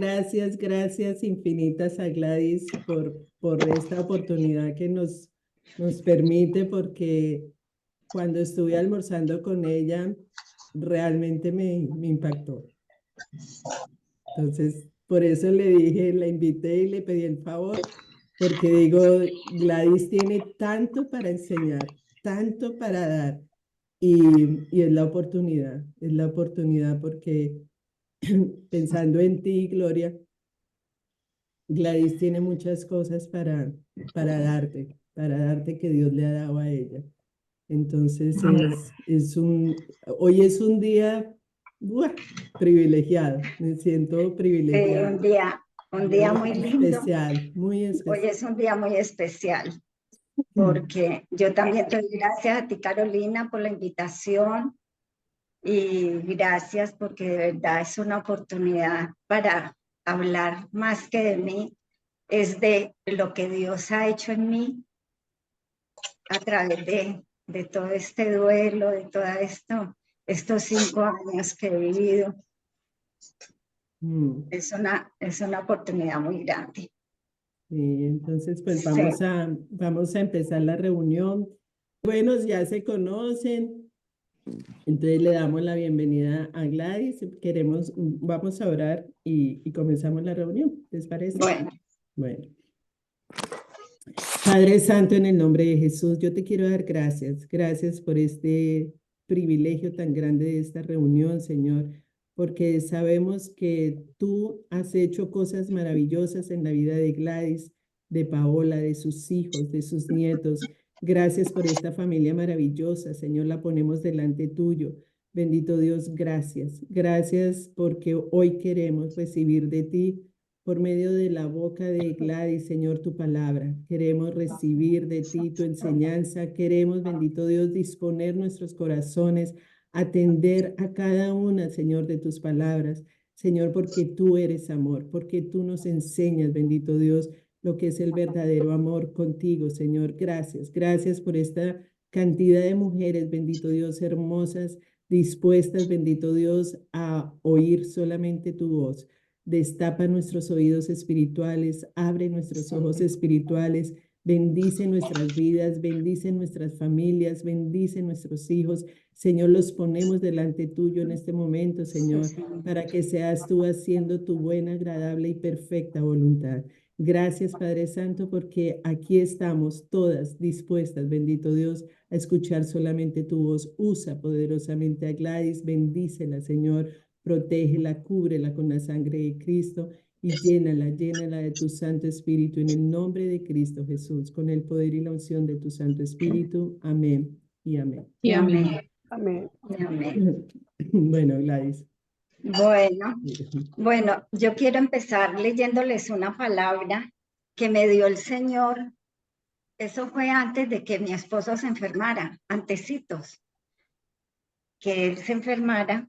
Gracias, gracias infinitas a Gladys por esta oportunidad que nos permite, porque cuando estuve almorzando con ella, realmente me impactó. Entonces, por eso le dije, la invité y le pedí el favor, porque digo, Gladys tiene tanto para enseñar, tanto para dar, y es la oportunidad porque pensando en ti, Gloria, Gladys tiene muchas cosas para darte que Dios le ha dado a ella. Entonces hoy es un día ¡buah! Privilegiado, me siento Sí, privilegiada, un día muy lindo. especial, muy Hoy especial. es un día muy especial porque yo también te doy gracias a ti, Carolina, por la invitación y gracias porque de verdad es una oportunidad para hablar más que de mí, es de lo que Dios ha hecho en mí a través de todo este duelo, de todo esto, estos 5 años que he vivido. Mm, Es una oportunidad muy grande. sí, entonces, pues Sí. vamos a empezar la reunión. Buenos, ya se conocen, entonces le damos la bienvenida a Gladys. Vamos a orar y comenzamos la reunión, ¿les parece? Bueno. Bueno. Padre Santo, en el nombre de Jesús, yo te quiero dar gracias. Gracias por este privilegio tan grande de esta reunión, Señor, porque sabemos que tú has hecho cosas maravillosas en la vida de Gladys, de Paola, de sus hijos, de sus nietos. Gracias por esta familia maravillosa, Señor, la ponemos delante tuyo. Bendito Dios, gracias. Gracias porque hoy queremos recibir de ti por medio de la boca de Gladys, Señor, tu palabra. Queremos recibir de ti tu enseñanza. Queremos, bendito Dios, disponer nuestros corazones, atender a cada una, Señor, de tus palabras. Señor, porque tú eres amor, porque tú nos enseñas, bendito Dios, lo que es el verdadero amor contigo, Señor. Gracias, gracias por esta cantidad de mujeres, bendito Dios, hermosas, dispuestas, bendito Dios, a oír solamente tu voz. Destapa nuestros oídos espirituales, abre nuestros ojos espirituales, bendice nuestras vidas, bendice nuestras familias, bendice nuestros hijos. Señor, los ponemos delante tuyo en este momento, Señor, para que seas tú haciendo tu buena, agradable y perfecta voluntad. Gracias, Padre Santo, porque aquí estamos todas dispuestas, bendito Dios, a escuchar solamente tu voz. Usa poderosamente a Gladys, bendícela, Señor. Protégela, cúbrela con la sangre de Cristo y llénala de tu Santo Espíritu en el nombre de Cristo Jesús, con el poder y la unción de tu Santo Espíritu. Amén y amén. Y amén. Amén. Y amén. Bueno, Gladys. Bueno, yo quiero empezar leyéndoles una palabra que me dio el Señor. Eso fue antes de que mi esposo se enfermara, antecitos, que él se enfermara.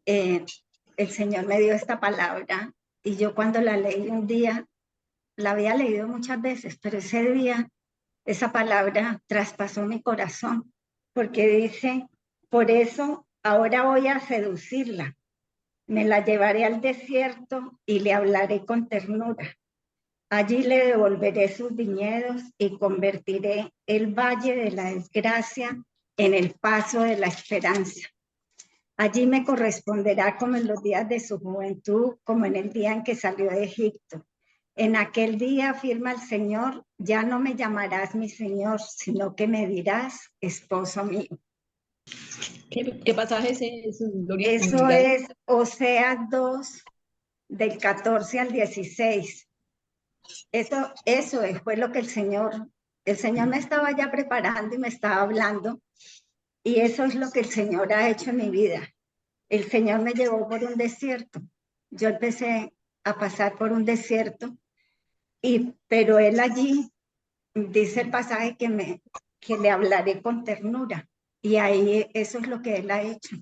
El Señor me dio esta palabra y yo cuando la leí un día, la había leído muchas veces, pero ese día esa palabra traspasó mi corazón, porque dice, por eso ahora voy a seducirla, me la llevaré al desierto y le hablaré con ternura. Allí le devolveré sus viñedos y convertiré el valle de la desgracia en el paso de la esperanza. Allí me corresponderá como en los días de su juventud, como en el día en que salió de Egipto. En aquel día, afirma el Señor, ya no me llamarás mi Señor, sino que me dirás esposo mío. ¿Qué pasaje es eso, Gloria? Eso es Oseas 2, del 14 al 16. Eso fue lo que el Señor me estaba ya preparando y me estaba hablando. Y eso es lo que el Señor ha hecho en mi vida. El Señor me llevó por un desierto. Yo empecé a pasar por un desierto, pero Él allí dice el pasaje que le hablaré con ternura. Y ahí eso es lo que Él ha hecho.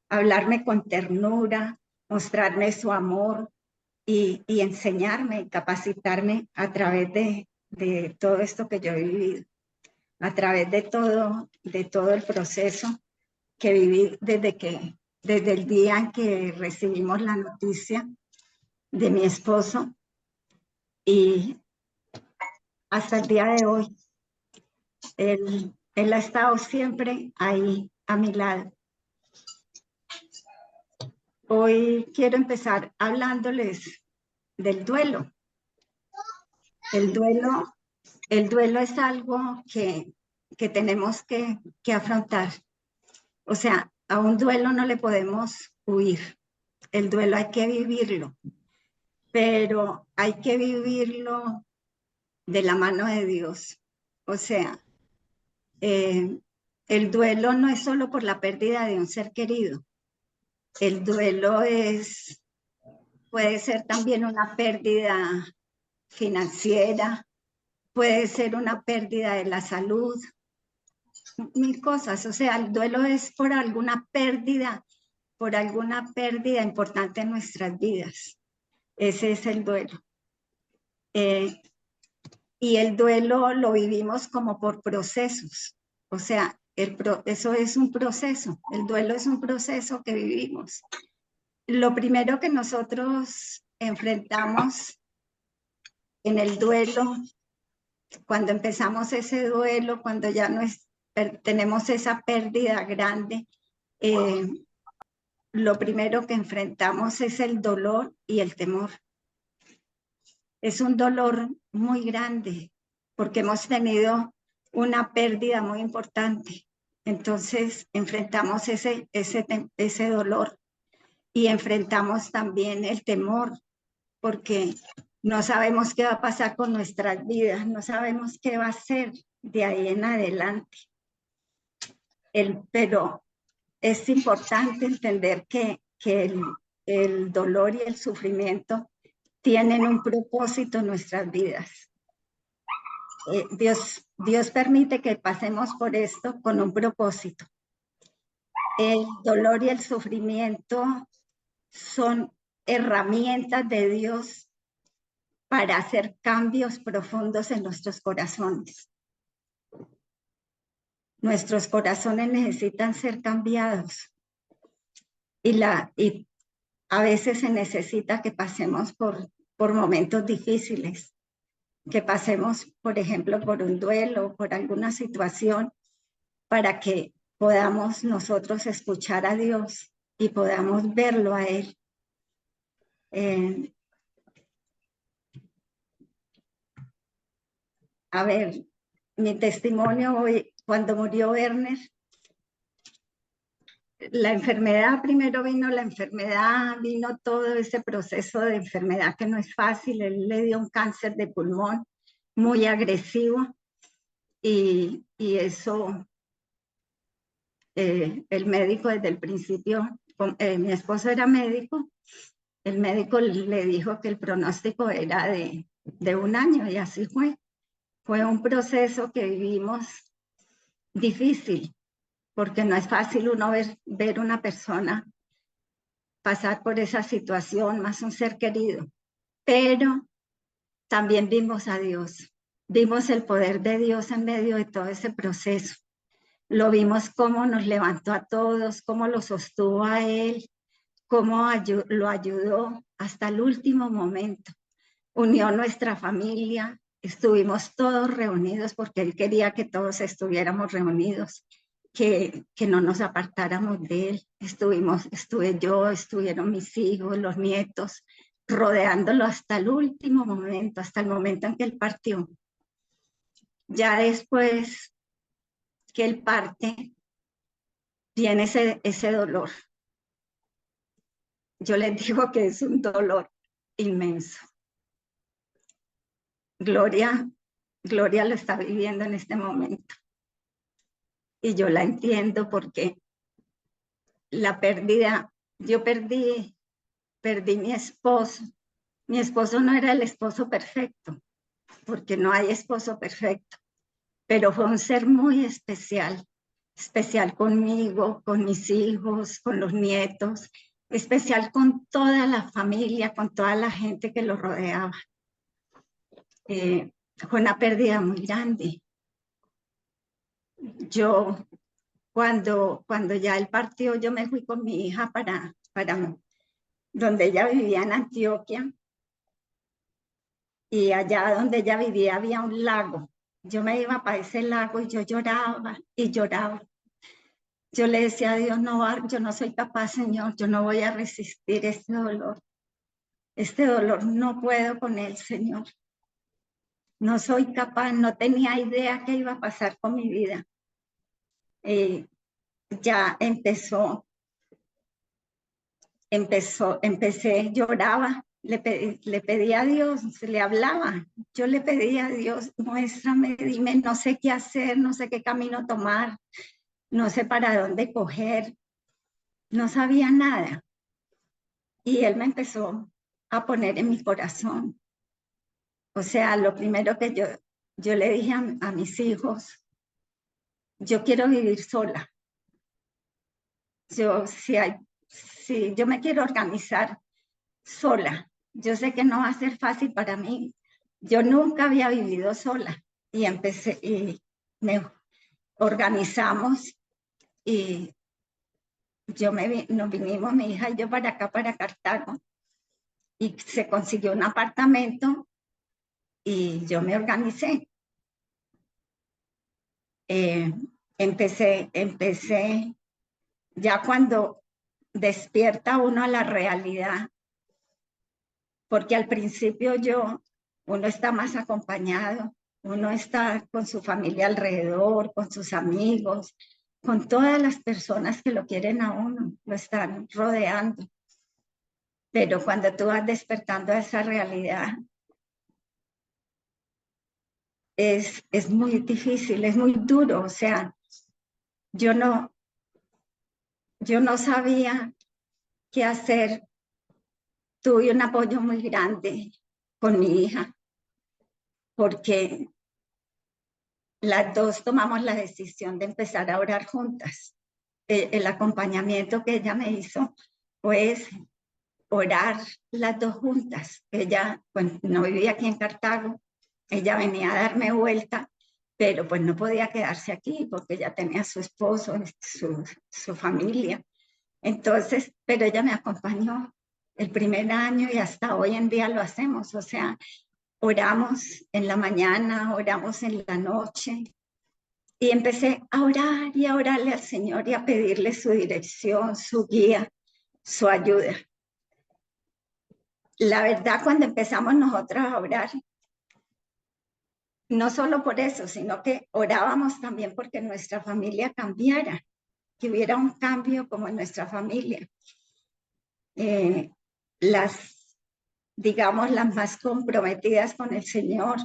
Hablarme con ternura, mostrarme su amor y enseñarme, capacitarme a través de todo esto que yo he vivido, a través de todo el proceso que viví desde el día en que recibimos la noticia de mi esposo, y hasta el día de hoy, él ha estado siempre ahí a mi lado. Hoy quiero empezar hablándoles del duelo. El duelo es algo que tenemos que afrontar. O sea, a un duelo no le podemos huir. El duelo hay que vivirlo, pero hay que vivirlo de la mano de Dios. O sea, el duelo no es solo por la pérdida de un ser querido. El duelo puede ser también una pérdida financiera, puede ser una pérdida de la salud, mil cosas. O sea, el duelo es por alguna pérdida importante en nuestras vidas. Ese es el duelo. Y el duelo lo vivimos como por procesos. O sea, eso es un proceso. El duelo es un proceso que vivimos. Lo primero que nosotros enfrentamos en el duelo, cuando empezamos ese duelo, cuando ya tenemos esa pérdida grande, lo primero que enfrentamos es el dolor y el temor. Es un dolor muy grande porque hemos tenido una pérdida muy importante. Entonces enfrentamos ese dolor y enfrentamos también el temor porque no sabemos qué va a pasar con nuestras vidas, no sabemos qué va a ser de ahí en adelante. Pero es importante entender que el dolor y el sufrimiento tienen un propósito en nuestras vidas. Dios permite que pasemos por esto con un propósito. El dolor y el sufrimiento son herramientas de Dios para hacer cambios profundos en nuestros corazones. Nuestros corazones necesitan ser cambiados y a veces se necesita que pasemos por momentos difíciles, que pasemos, por ejemplo, por un duelo, por alguna situación, para que podamos nosotros escuchar a Dios y podamos verlo a Él. A ver, mi testimonio hoy, cuando murió Werner, la enfermedad, primero vino la enfermedad, vino todo ese proceso de enfermedad que no es fácil. Él le dio un cáncer de pulmón muy agresivo y eso, el médico desde el principio, mi esposo era médico, el médico le dijo que el pronóstico era de 1 año y así fue. Fue un proceso que vivimos difícil, porque no es fácil uno ver una persona pasar por esa situación, más un ser querido. Pero también vimos a Dios, vimos el poder de Dios en medio de todo ese proceso. Lo vimos cómo nos levantó a todos, cómo lo sostuvo a Él, cómo lo ayudó hasta el último momento. Unió nuestra familia, estuvimos todos reunidos porque Él quería que todos estuviéramos reunidos, que no nos apartáramos de Él. Estuve yo, estuvieron mis hijos, los nietos, rodeándolo hasta el último momento, hasta el momento en que Él partió. Ya después que Él parte, viene ese dolor. Yo les digo que es un dolor inmenso. Gloria lo está viviendo en este momento. Y yo la entiendo porque la pérdida, yo perdí mi esposo. Mi esposo no era el esposo perfecto, porque no hay esposo perfecto, pero fue un ser muy especial conmigo, con mis hijos, con los nietos, especial con toda la familia, con toda la gente que lo rodeaba. Fue una pérdida muy grande. Yo, cuando ya él partió, yo me fui con mi hija para donde ella vivía en Antioquia, y allá donde ella vivía había un lago. Yo me iba para ese lago y yo lloraba y lloraba. Yo le decía a Dios, no, yo no soy capaz, Señor, yo no voy a resistir este dolor. Este dolor no puedo con él, Señor. No soy capaz, no tenía idea qué iba a pasar con mi vida. Ya empecé, lloraba, le pedí a Dios, le hablaba. Yo le pedía a Dios, muéstrame, dime, no sé qué hacer, no sé qué camino tomar, no sé para dónde coger, no sabía nada. Y él me empezó a poner en mi corazón. O sea, lo primero que yo le dije a mis hijos, yo quiero vivir sola. Si yo me quiero organizar sola. Yo sé que no va a ser fácil para mí. Yo nunca había vivido sola y me organizamos y nos vinimos mi hija y yo para acá, para Cartago, y se consiguió un apartamento y yo me organicé. Empecé ya cuando despierta uno a la realidad, porque al principio uno está más acompañado, uno está con su familia alrededor, con sus amigos, con todas las personas que lo quieren a uno, lo están rodeando. Pero cuando tú vas despertando a esa realidad, es muy difícil, es muy duro. O sea, yo no sabía qué hacer. Tuve un apoyo muy grande con mi hija, porque las dos tomamos la decisión de empezar a orar juntas. El acompañamiento que ella me hizo pues orar las dos juntas. Ella pues no vivía aquí en Cartago, ella venía a darme vuelta, pero pues no podía quedarse aquí porque ella tenía su esposo, su familia. Entonces, pero ella me acompañó el primer año y hasta hoy en día lo hacemos. O sea, oramos en la mañana, oramos en la noche. Y empecé a orar y a orarle al Señor y a pedirle su dirección, su guía, su ayuda. La verdad, cuando empezamos nosotras a orar, no solo por eso, sino que orábamos también porque nuestra familia cambiara, que hubiera un cambio como en nuestra familia. Digamos, las más comprometidas con el Señor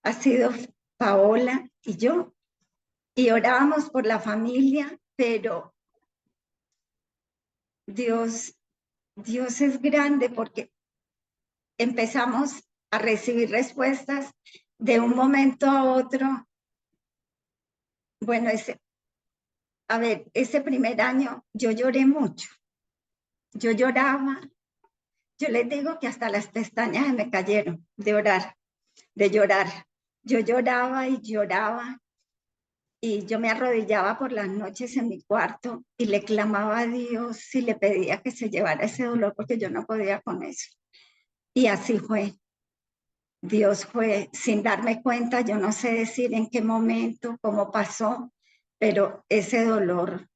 ha sido Paola y yo. Y orábamos por la familia, pero Dios es grande porque empezamos a recibir respuestas de un momento a otro. Bueno, ese primer año yo lloré mucho. Yo lloraba. Yo les digo que hasta las pestañas se me cayeron de orar, de llorar. Yo lloraba y lloraba. Y yo me arrodillaba por las noches en mi cuarto y le clamaba a Dios y le pedía que se llevara ese dolor porque yo no podía con eso. Y así fue. Dios fue, sin darme cuenta, yo no sé decir en qué momento, cómo pasó, pero ese dolor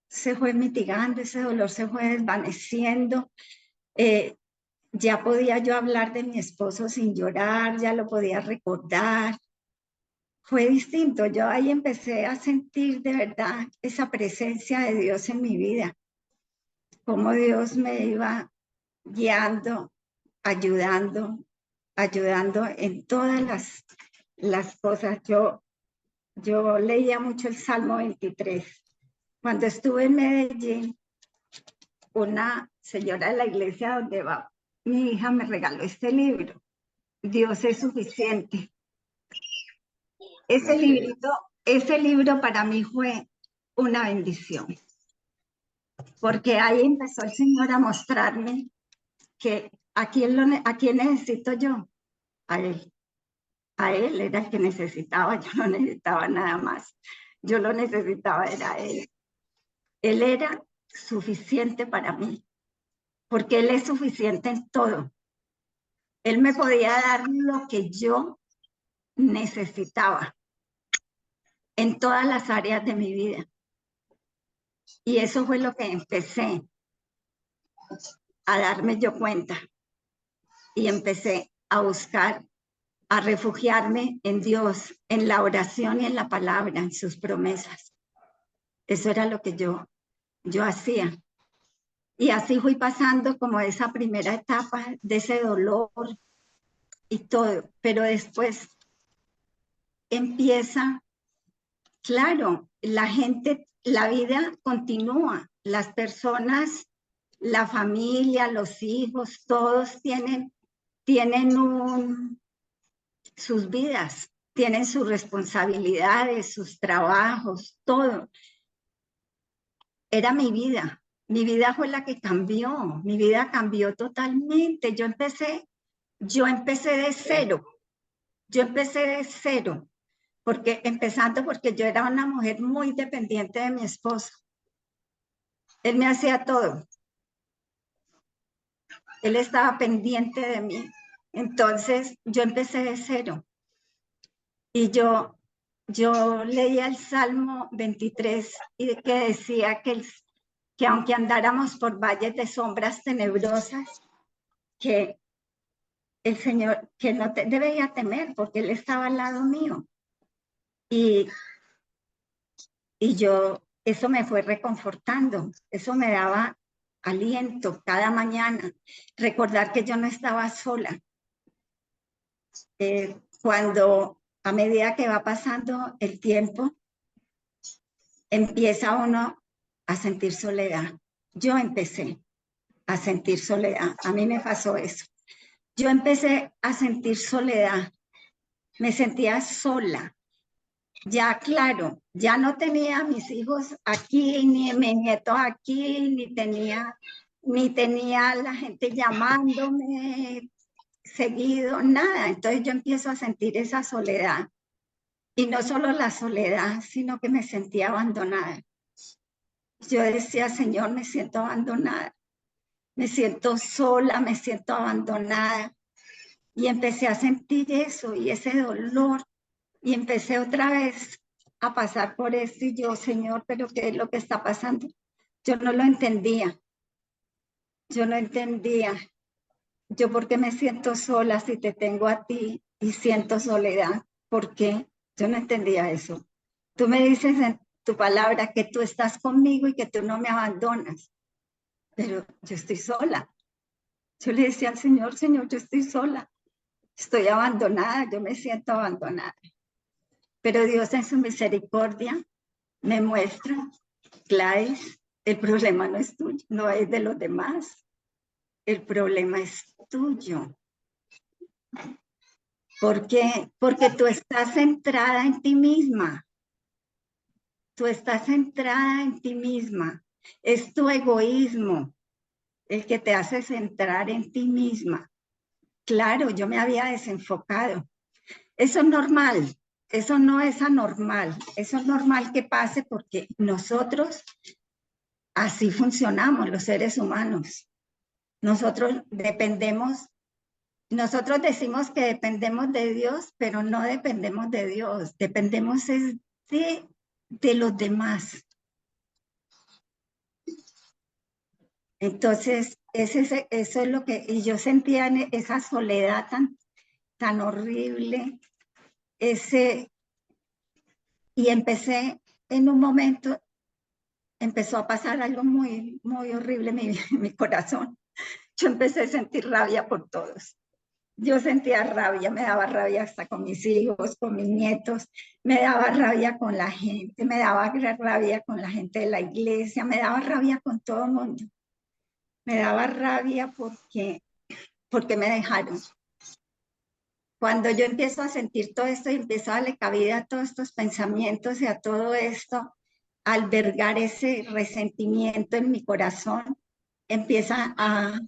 se fue mitigando, ese dolor se fue desvaneciendo. Ya podía yo hablar de mi esposo sin llorar, ya lo podía recordar. Fue distinto, yo ahí empecé a sentir de verdad esa presencia de Dios en mi vida, cómo Dios me iba guiando, ayudando en todas las cosas. Yo leía mucho el Salmo 23. Cuando estuve en Medellín, una señora de la iglesia donde va mi hija me regaló este libro, Dios es suficiente. Ese libro para mí fue una bendición, porque ahí empezó el Señor a mostrarme que a quién necesito yo, a Él. A Él era el que necesitaba, yo no necesitaba nada más. Yo lo necesitaba, era Él. Él era suficiente para mí, porque Él es suficiente en todo. Él me podía dar lo que yo necesitaba en todas las áreas de mi vida. Y eso fue lo que empecé a darme yo cuenta. Y empecé a buscar, a refugiarme en Dios, en la oración y en la palabra, en sus promesas. Eso era lo que yo hacía. Y así fui pasando como esa primera etapa de ese dolor y todo. Pero después empieza, claro, la gente, la vida continúa. Las personas, la familia, los hijos, todos tienen sus vidas, tienen sus responsabilidades, sus trabajos, todo. Era mi vida fue la que cambió, mi vida cambió totalmente. Yo empecé de cero, porque yo era una mujer muy dependiente de mi esposo. Él me hacía todo. Él estaba pendiente de mí. Entonces yo empecé de cero. Y yo leía el Salmo 23 y que decía que aunque andáramos por valles de sombras tenebrosas, que el Señor, que no debía temer porque Él estaba al lado mío. Y eso me fue reconfortando, eso me daba aliento cada mañana, recordar que yo no estaba sola. Cuando a medida que va pasando el tiempo, empieza uno a sentir soledad. Yo empecé a sentir soledad, a mí me pasó eso. Yo empecé a sentir soledad, me sentía sola. Ya, claro, ya no tenía a mis hijos aquí, ni mis nietos aquí, ni tenía la gente llamándome seguido, nada. Entonces yo empiezo a sentir esa soledad. Y no solo la soledad, sino que me sentía abandonada. Yo decía, Señor, me siento abandonada, me siento sola, me siento abandonada. Y empecé a sentir eso y ese dolor. Y empecé otra vez a pasar por esto y yo, Señor, pero ¿qué es lo que está pasando? Yo no lo entendía. Yo no entendía. Yo, ¿por qué me siento sola si te tengo a ti y siento soledad? ¿Por qué? Yo no entendía eso. Tú me dices en tu palabra que tú estás conmigo y que tú no me abandonas, pero yo estoy sola. Yo le decía al Señor, Señor, yo estoy sola, estoy abandonada, yo me siento abandonada. Pero Dios en su misericordia me muestra, Gladys, el problema no es tuyo, no es de los demás, el problema es tuyo. ¿Por qué? Porque tú estás centrada en ti misma. Tú estás centrada en ti misma. Es tu egoísmo el que te hace centrar en ti misma. Claro, yo me había desenfocado. Eso es normal, eso no es anormal. Eso es normal que pase porque nosotros así funcionamos, los seres humanos. Nosotros decimos que dependemos de Dios, pero no dependemos de Dios, dependemos de los demás. Entonces, eso es lo que y yo sentía esa soledad tan horrible, y empecé en un momento, empezó a pasar algo muy, muy horrible en mi corazón. Yo empecé a sentir rabia por todos. Yo sentía rabia, me daba rabia hasta con mis hijos, con mis nietos, me daba rabia con la gente, me daba rabia con la gente de la iglesia, me daba rabia con todo el mundo. Me daba rabia porque me dejaron. Cuando yo empiezo a sentir todo esto y empiezo a darle cabida a todos estos pensamientos y a todo esto, albergar ese resentimiento en mi corazón, empieza a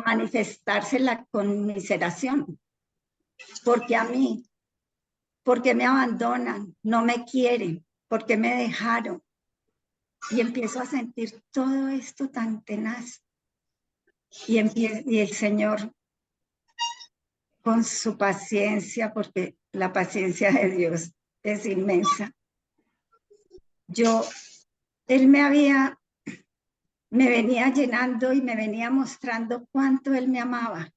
manifestarse la conmiseración. Porque a mí, porque me abandonan, no me quieren, porque me dejaron. Y empiezo a sentir todo esto tan tenaz. Y el Señor con su paciencia, porque la paciencia de Dios es inmensa. Él me venía llenando y me venía mostrando cuánto Él me amaba.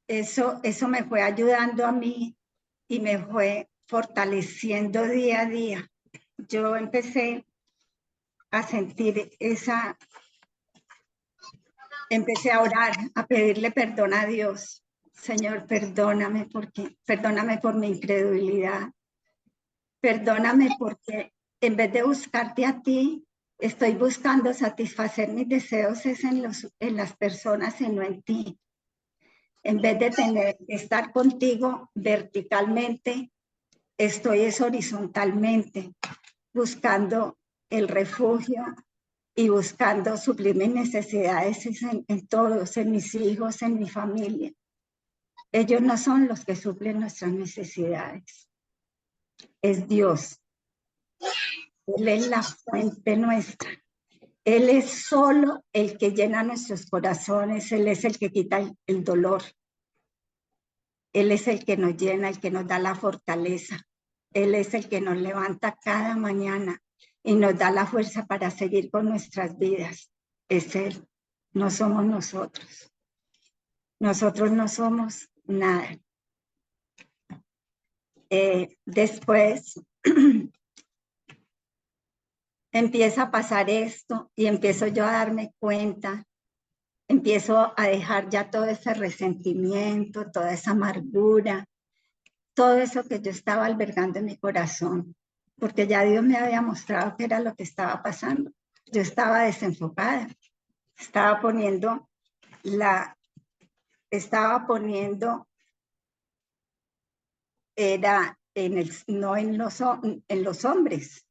Eso me fue ayudando a mí y me fue fortaleciendo día a día. Yo empecé a sentir empecé a orar, a pedirle perdón a Dios. Señor, perdóname por mi incredulidad. Perdóname porque en vez de buscarte a ti, estoy buscando satisfacer mis deseos en las personas y no en ti. En vez de estar contigo verticalmente, estoy horizontalmente, buscando el refugio y buscando suplir mis necesidades en todos, en mis hijos, en mi familia. Ellos no son los que suplen nuestras necesidades. Es Dios. Él es la fuente nuestra. Él es solo el que llena nuestros corazones. Él es el que quita el dolor. Él es el que nos llena, el que nos da la fortaleza. Él es el que nos levanta cada mañana y nos da la fuerza para seguir con nuestras vidas. Es Él, no somos nosotros. Nosotros no somos nada. Después empieza a pasar esto y empiezo yo a darme cuenta, empiezo a dejar ya todo ese resentimiento, toda esa amargura, todo eso que yo estaba albergando en mi corazón, porque ya Dios me había mostrado qué era lo que estaba pasando. Yo estaba desenfocada, estaba poniendo era no en los hombres,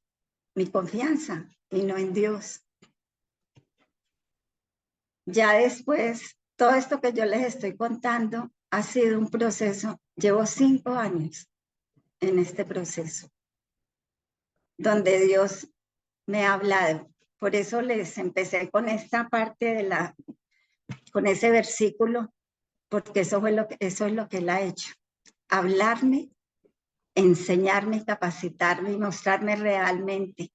mi confianza, y no en Dios. Ya después, todo esto que yo les estoy contando ha sido un proceso. Llevo 5 años en este proceso, donde Dios me ha hablado. Por eso les empecé con esta parte con ese versículo, porque eso es lo que Él ha hecho. Hablarme, enseñarme, capacitarme y mostrarme realmente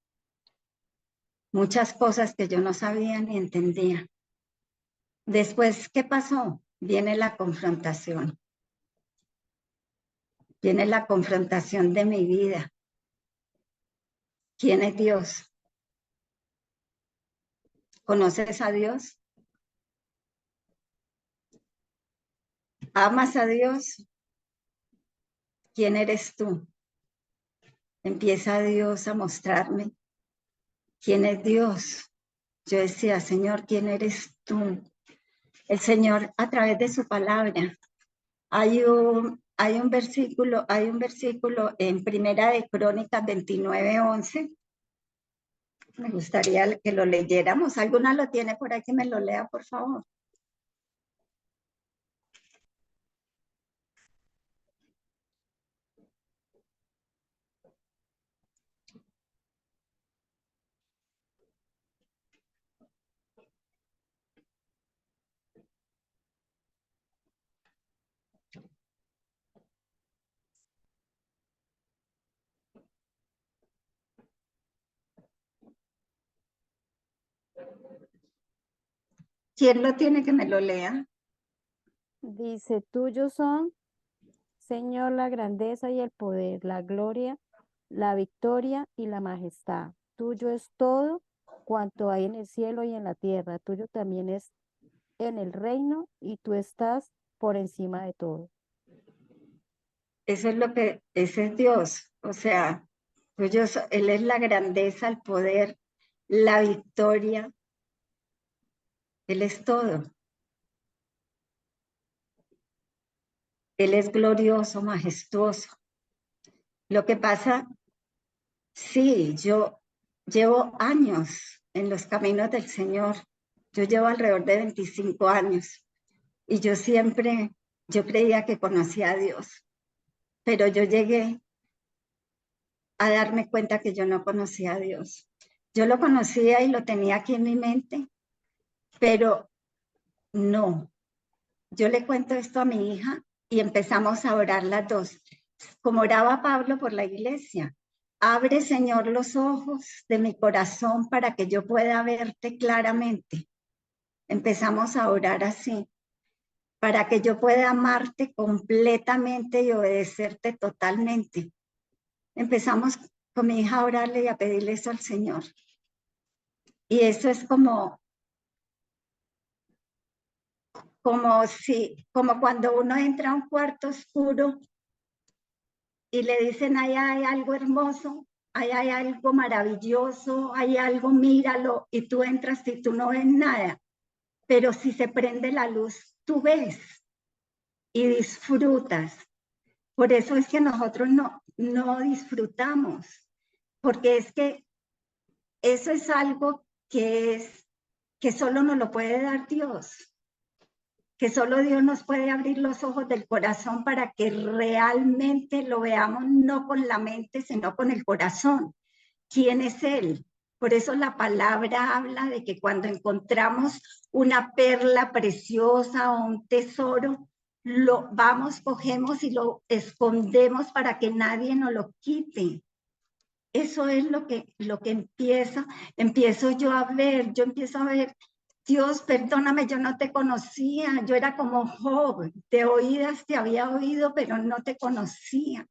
muchas cosas que yo no sabía ni entendía. Después, ¿qué pasó? Viene la confrontación. Viene la confrontación de mi vida. ¿Quién es Dios? ¿Conoces a Dios? ¿Amas a Dios? ¿Quién eres tú? Empieza Dios a mostrarme quién es Dios. Yo decía, Señor, ¿quién eres tú? El Señor, a través de su palabra, hay un versículo en Primera de Crónicas 29:11. Me gustaría que lo leyéramos. ¿Alguna lo tiene por ahí que me lo lea, por favor? ¿Quién lo tiene que me lo lea? Dice, tuyos son, Señor, la grandeza y el poder, la gloria, la victoria y la majestad. Tuyo es todo cuanto hay en el cielo y en la tierra. Tuyo también es en el reino y tú estás por encima de todo. Eso es ese es Dios. O sea, Él es la grandeza, el poder, la victoria. Él es todo. Él es glorioso, majestuoso. Lo que pasa, sí, yo llevo años en los caminos del Señor. Yo llevo alrededor de 25 años y yo creía que conocía a Dios, pero yo llegué a darme cuenta que yo no conocía a Dios. Yo lo conocía y lo tenía aquí en mi mente, pero No, yo le cuento esto a mi hija y empezamos a orar las dos, como oraba Pablo por la iglesia. Abre, Señor, los ojos de mi corazón para que yo pueda verte claramente. Empezamos a orar así, para que yo pueda amarte completamente y obedecerte totalmente. Empezamos con mi hija a orarle y a pedirle eso al Señor. Y eso es como cuando uno entra a un cuarto oscuro y le dicen, ahí hay algo hermoso, ahí hay algo maravilloso, hay algo, míralo, y tú entras y tú no ves nada. Pero si se prende la luz, tú ves y disfrutas. Por eso es que nosotros no disfrutamos, porque es que eso es algo que solo nos lo puede dar Dios, que solo Dios nos puede abrir los ojos del corazón para que realmente lo veamos no con la mente, sino con el corazón. ¿Quién es Él? Por eso la palabra habla de que cuando encontramos una perla preciosa o un tesoro, lo vamos, cogemos y lo escondemos para que nadie nos lo quite. Eso es lo que empiezo yo a ver, Dios, perdóname, yo no te conocía, yo era como Job, de oídas te había oído, pero no te conocía.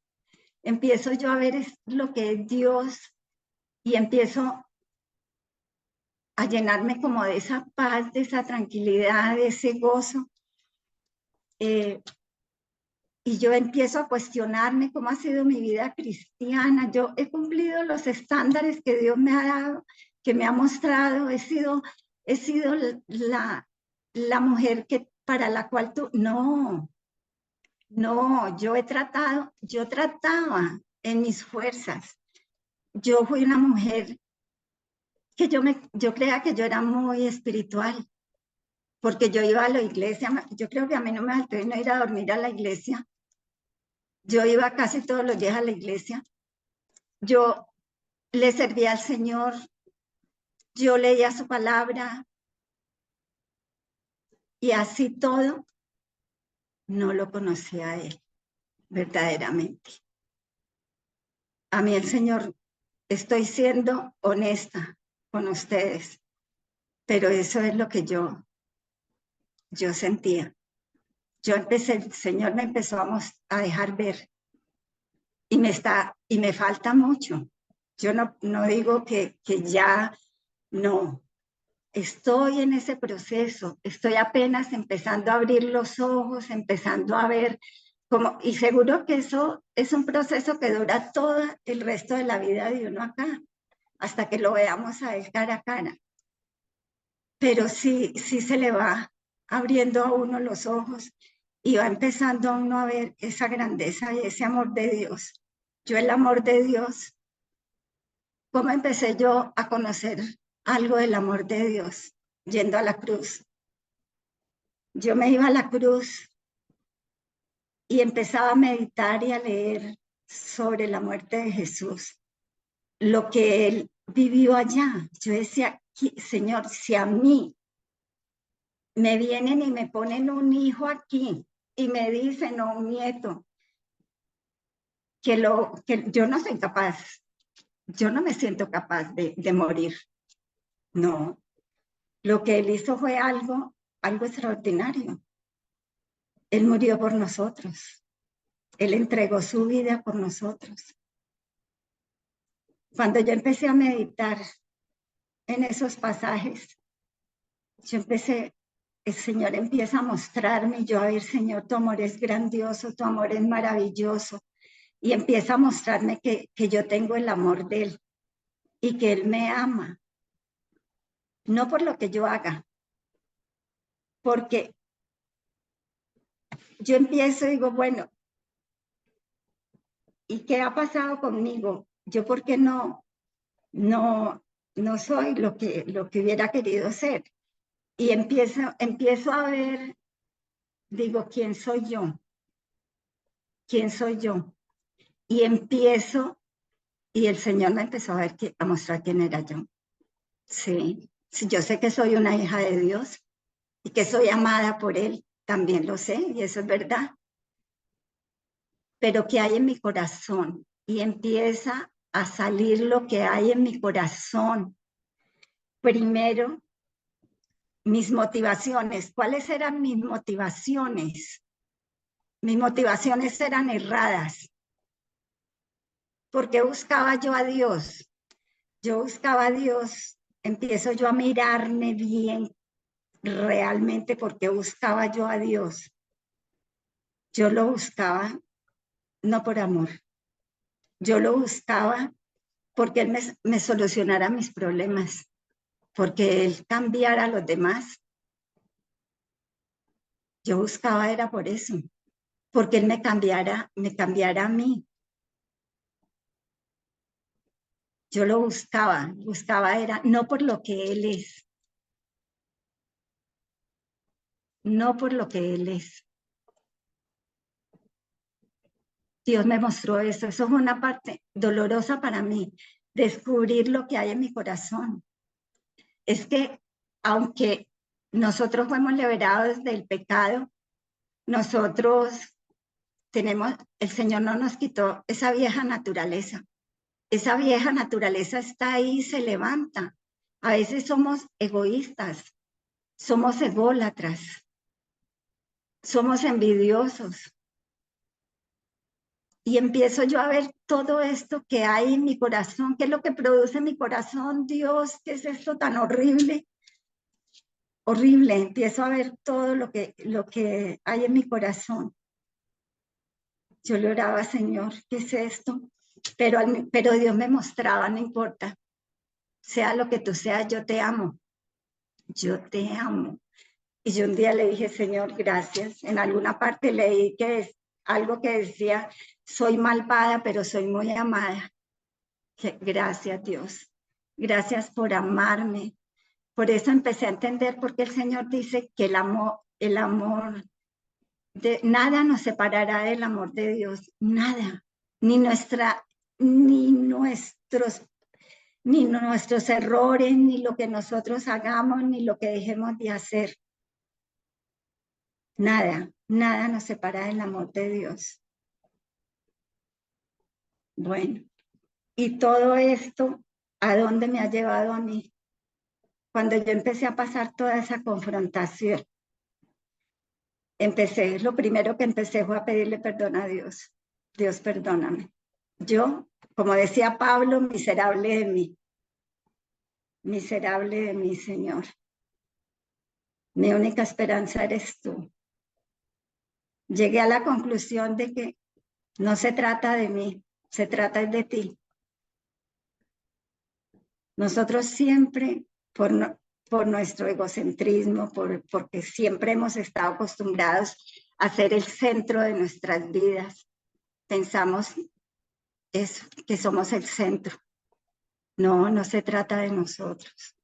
Empiezo yo a ver lo que es Dios y empiezo a llenarme como de esa paz, de esa tranquilidad, de ese gozo. Y yo empiezo a cuestionarme cómo ha sido mi vida cristiana. Yo he cumplido los estándares que Dios me ha dado, que me ha mostrado. He sido la mujer para la cual tú... No, yo trataba en mis fuerzas. Yo fui una mujer que yo creía que yo era muy espiritual, porque yo iba a la iglesia. Yo creo que a mí no me faltó no ir a dormir a la iglesia. Yo iba casi todos los días a la iglesia. Yo le servía al Señor. Yo leía su palabra. Y así todo, no lo conocía a Él, verdaderamente. A mí el Señor, estoy siendo honesta con ustedes, pero eso es lo que yo sentía. El Señor me empezó a dejar ver. Y me falta mucho. Yo no digo que ya no. Estoy en ese proceso, estoy apenas empezando a abrir los ojos, empezando a ver y seguro que eso es un proceso que dura todo el resto de la vida de uno acá, hasta que lo veamos a él cara a cara. Pero sí se le va abriendo a uno los ojos y va empezando a uno a ver esa grandeza y ese amor de Dios. Yo el amor de Dios, ¿cómo empecé yo a conocer algo del amor de Dios? Yendo a la cruz. Yo me iba a la cruz y empezaba a meditar y a leer sobre la muerte de Jesús, lo que Él vivió allá. Yo decía, Señor, si a mí me vienen y me ponen un hijo aquí y me dicen, o un nieto, que yo no soy capaz, yo no me siento capaz de morir. No, lo que Él hizo fue algo extraordinario. Él murió por nosotros. Él entregó su vida por nosotros. Cuando yo empecé a meditar en esos pasajes, el Señor empieza a mostrarme, yo a ver, Señor, tu amor es grandioso, tu amor es maravilloso, y empieza a mostrarme que yo tengo el amor de Él y que Él me ama, no por lo que yo haga, porque yo empiezo y digo, bueno, ¿y qué ha pasado conmigo? Yo, ¿por qué no soy lo que hubiera querido ser? Y empiezo a ver, digo, ¿quién soy yo? ¿Quién soy yo? Y y el Señor me empezó a mostrar quién era yo. Sí, yo sé que soy una hija de Dios, y que soy amada por Él, también lo sé, y eso es verdad. Pero ¿qué hay en mi corazón? Y empieza a salir lo que hay en mi corazón. Primero, mis motivaciones. ¿Cuáles eran mis motivaciones? Mis motivaciones eran erradas. ¿Por qué buscaba yo a Dios? Yo buscaba a Dios, empiezo yo a mirarme bien realmente porque buscaba yo a Dios. Yo lo buscaba no por amor. Yo lo buscaba porque Él me solucionara mis problemas, porque Él cambiara a los demás. Yo buscaba era por eso, porque Él me cambiara a mí. Yo lo buscaba era no por lo que Él es, no por lo que Él es. Dios me mostró eso. Eso es una parte dolorosa para mí, descubrir lo que hay en mi corazón. Es que aunque nosotros fuimos liberados del pecado, nosotros tenemos, el Señor no nos quitó esa vieja naturaleza. Esa vieja naturaleza está ahí y se levanta. A veces somos egoístas, somos ególatras, somos envidiosos. Y empiezo yo a ver todo esto que hay en mi corazón, qué es lo que produce mi corazón. Dios, ¿qué es esto tan horrible? Horrible. Empiezo a ver todo lo que hay en mi corazón. Yo le oraba, Señor, ¿qué es esto? Pero Dios me mostraba, no importa, sea lo que tú seas, yo te amo. Yo te amo. Y yo un día le dije, Señor, gracias. En alguna parte leí que es algo que decía, soy malvada, pero soy muy amada. Gracias, Dios. Gracias por amarme. Por eso empecé a entender por qué el Señor dice que el amor nada nos separará del amor de Dios. Nada. Ni nuestros errores, ni lo que nosotros hagamos, ni lo que dejemos de hacer. Nada nos separa del amor de Dios. Bueno, y todo esto, ¿a dónde me ha llevado a mí? Cuando yo empecé a pasar toda esa confrontación, lo primero que empecé fue a pedirle perdón a Dios. Dios, perdóname. Yo, como decía Pablo, miserable de mí, Señor. Mi única esperanza eres tú. Llegué a la conclusión de que no se trata de mí, se trata de ti. Nosotros siempre, por nuestro egocentrismo, porque siempre hemos estado acostumbrados a ser el centro de nuestras vidas, pensamos eso, que somos el centro. No se trata de nosotros.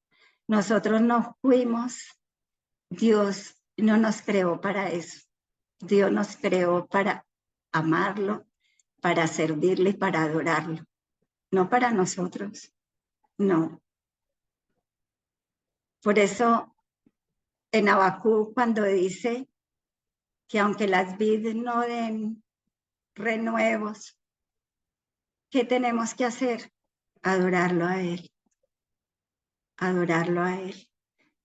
Nosotros no fuimos, Dios no nos creó para eso. Dios nos creó para amarlo, para servirle y para adorarlo. No para nosotros, no. Por eso en Habacuc, cuando dice que aunque las vides no den renuevos, ¿qué tenemos que hacer? Adorarlo a Él. Adorarlo a Él.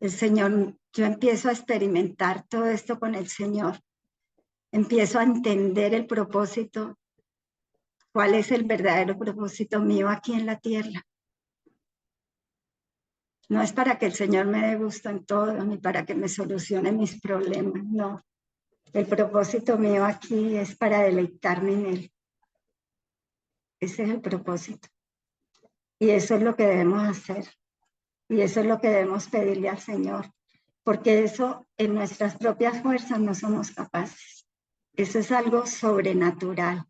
El Señor, yo empiezo a experimentar todo esto con el Señor. Empiezo a entender el propósito, cuál es el verdadero propósito mío aquí en la tierra. No es para que el Señor me dé gusto en todo, ni para que me solucione mis problemas, no. El propósito mío aquí es para deleitarme en Él. Ese es el propósito. Y eso es lo que debemos hacer. Y eso es lo que debemos pedirle al Señor. Porque eso en nuestras propias fuerzas no somos capaces. Eso es algo sobrenatural.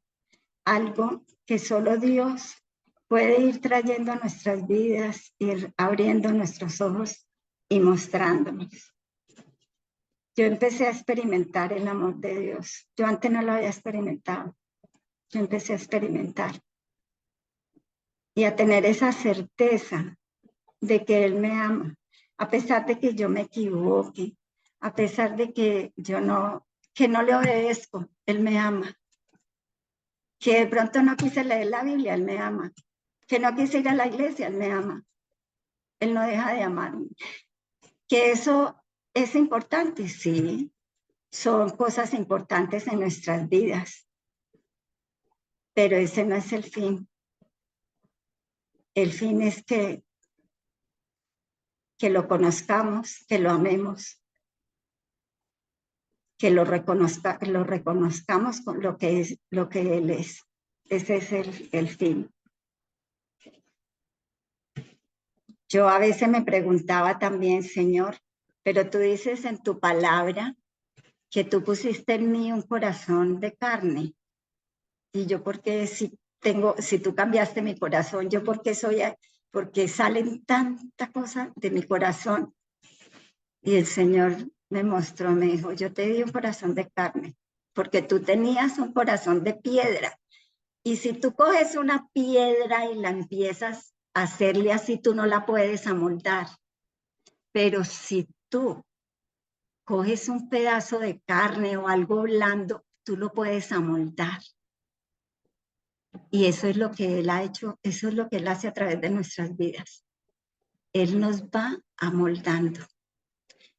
Algo que solo Dios puede ir trayendo a nuestras vidas, ir abriendo nuestros ojos y mostrándonos. Yo empecé a experimentar el amor de Dios. Yo antes no lo había experimentado. Yo empecé a experimentar y a tener esa certeza de que Él me ama, a pesar de que yo me equivoque, a pesar de que que no le obedezco, Él me ama. Que de pronto no quise leer la Biblia, Él me ama. Que no quise ir a la iglesia, Él me ama. Él no deja de amarme. Que eso es importante, sí. Son cosas importantes en nuestras vidas. Pero ese no es el fin. El fin es que lo conozcamos, que lo amemos, que lo reconozcamos con lo que Él es. Ese es el fin. Yo a veces me preguntaba también, Señor, pero tú dices en tu palabra que tú pusiste en mí un corazón de carne. Y yo, porque si tú cambiaste mi corazón, yo porque salen tanta cosa de mi corazón. Y el Señor me mostró, me dijo, yo te di un corazón de carne, porque tú tenías un corazón de piedra. Y si tú coges una piedra y la empiezas a hacerle así, tú no la puedes amoldar. Pero si tú coges un pedazo de carne o algo blando, tú lo puedes amoldar. Y eso es lo que Él ha hecho, eso es lo que Él hace a través de nuestras vidas. Él nos va amoldando.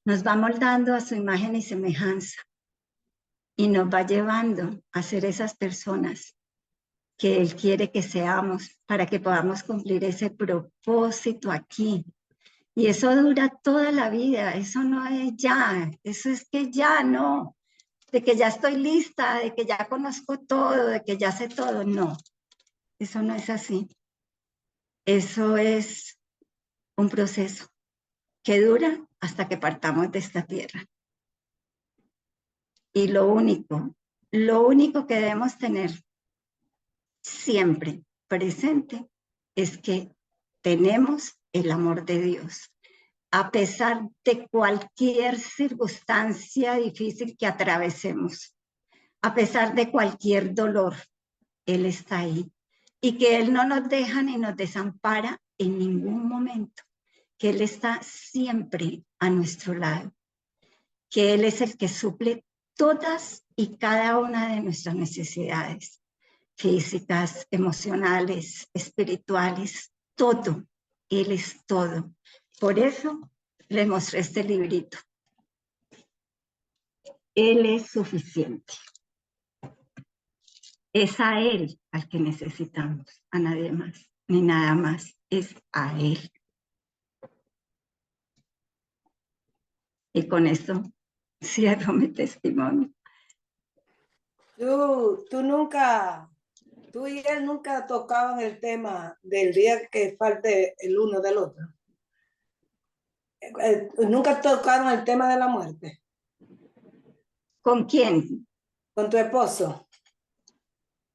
Nos va moldando a su imagen y semejanza. Y nos va llevando a ser esas personas que Él quiere que seamos para que podamos cumplir ese propósito aquí. Y eso dura toda la vida, eso no es ya, eso es que ya no, de que ya estoy lista, de que ya conozco todo, de que ya sé todo, no, eso no es así. Eso es un proceso que dura hasta que partamos de esta tierra. Y lo único que debemos tener siempre presente es que tenemos el amor de Dios. A pesar de cualquier circunstancia difícil que atravesemos, a pesar de cualquier dolor, Él está ahí. Y que Él no nos deja ni nos desampara en ningún momento, que Él está siempre a nuestro lado, que Él es el que suple todas y cada una de nuestras necesidades físicas, emocionales, espirituales, todo. Él es todo. Por eso le mostré este librito. Él es suficiente. Es a Él al que necesitamos, a nadie más, ni nada más. Es a Él. Y con esto cierro mi testimonio. Tú y él nunca tocaban el tema del día que falte el uno del otro. Nunca tocaron el tema de la muerte. ¿Con quién? Con tu esposo.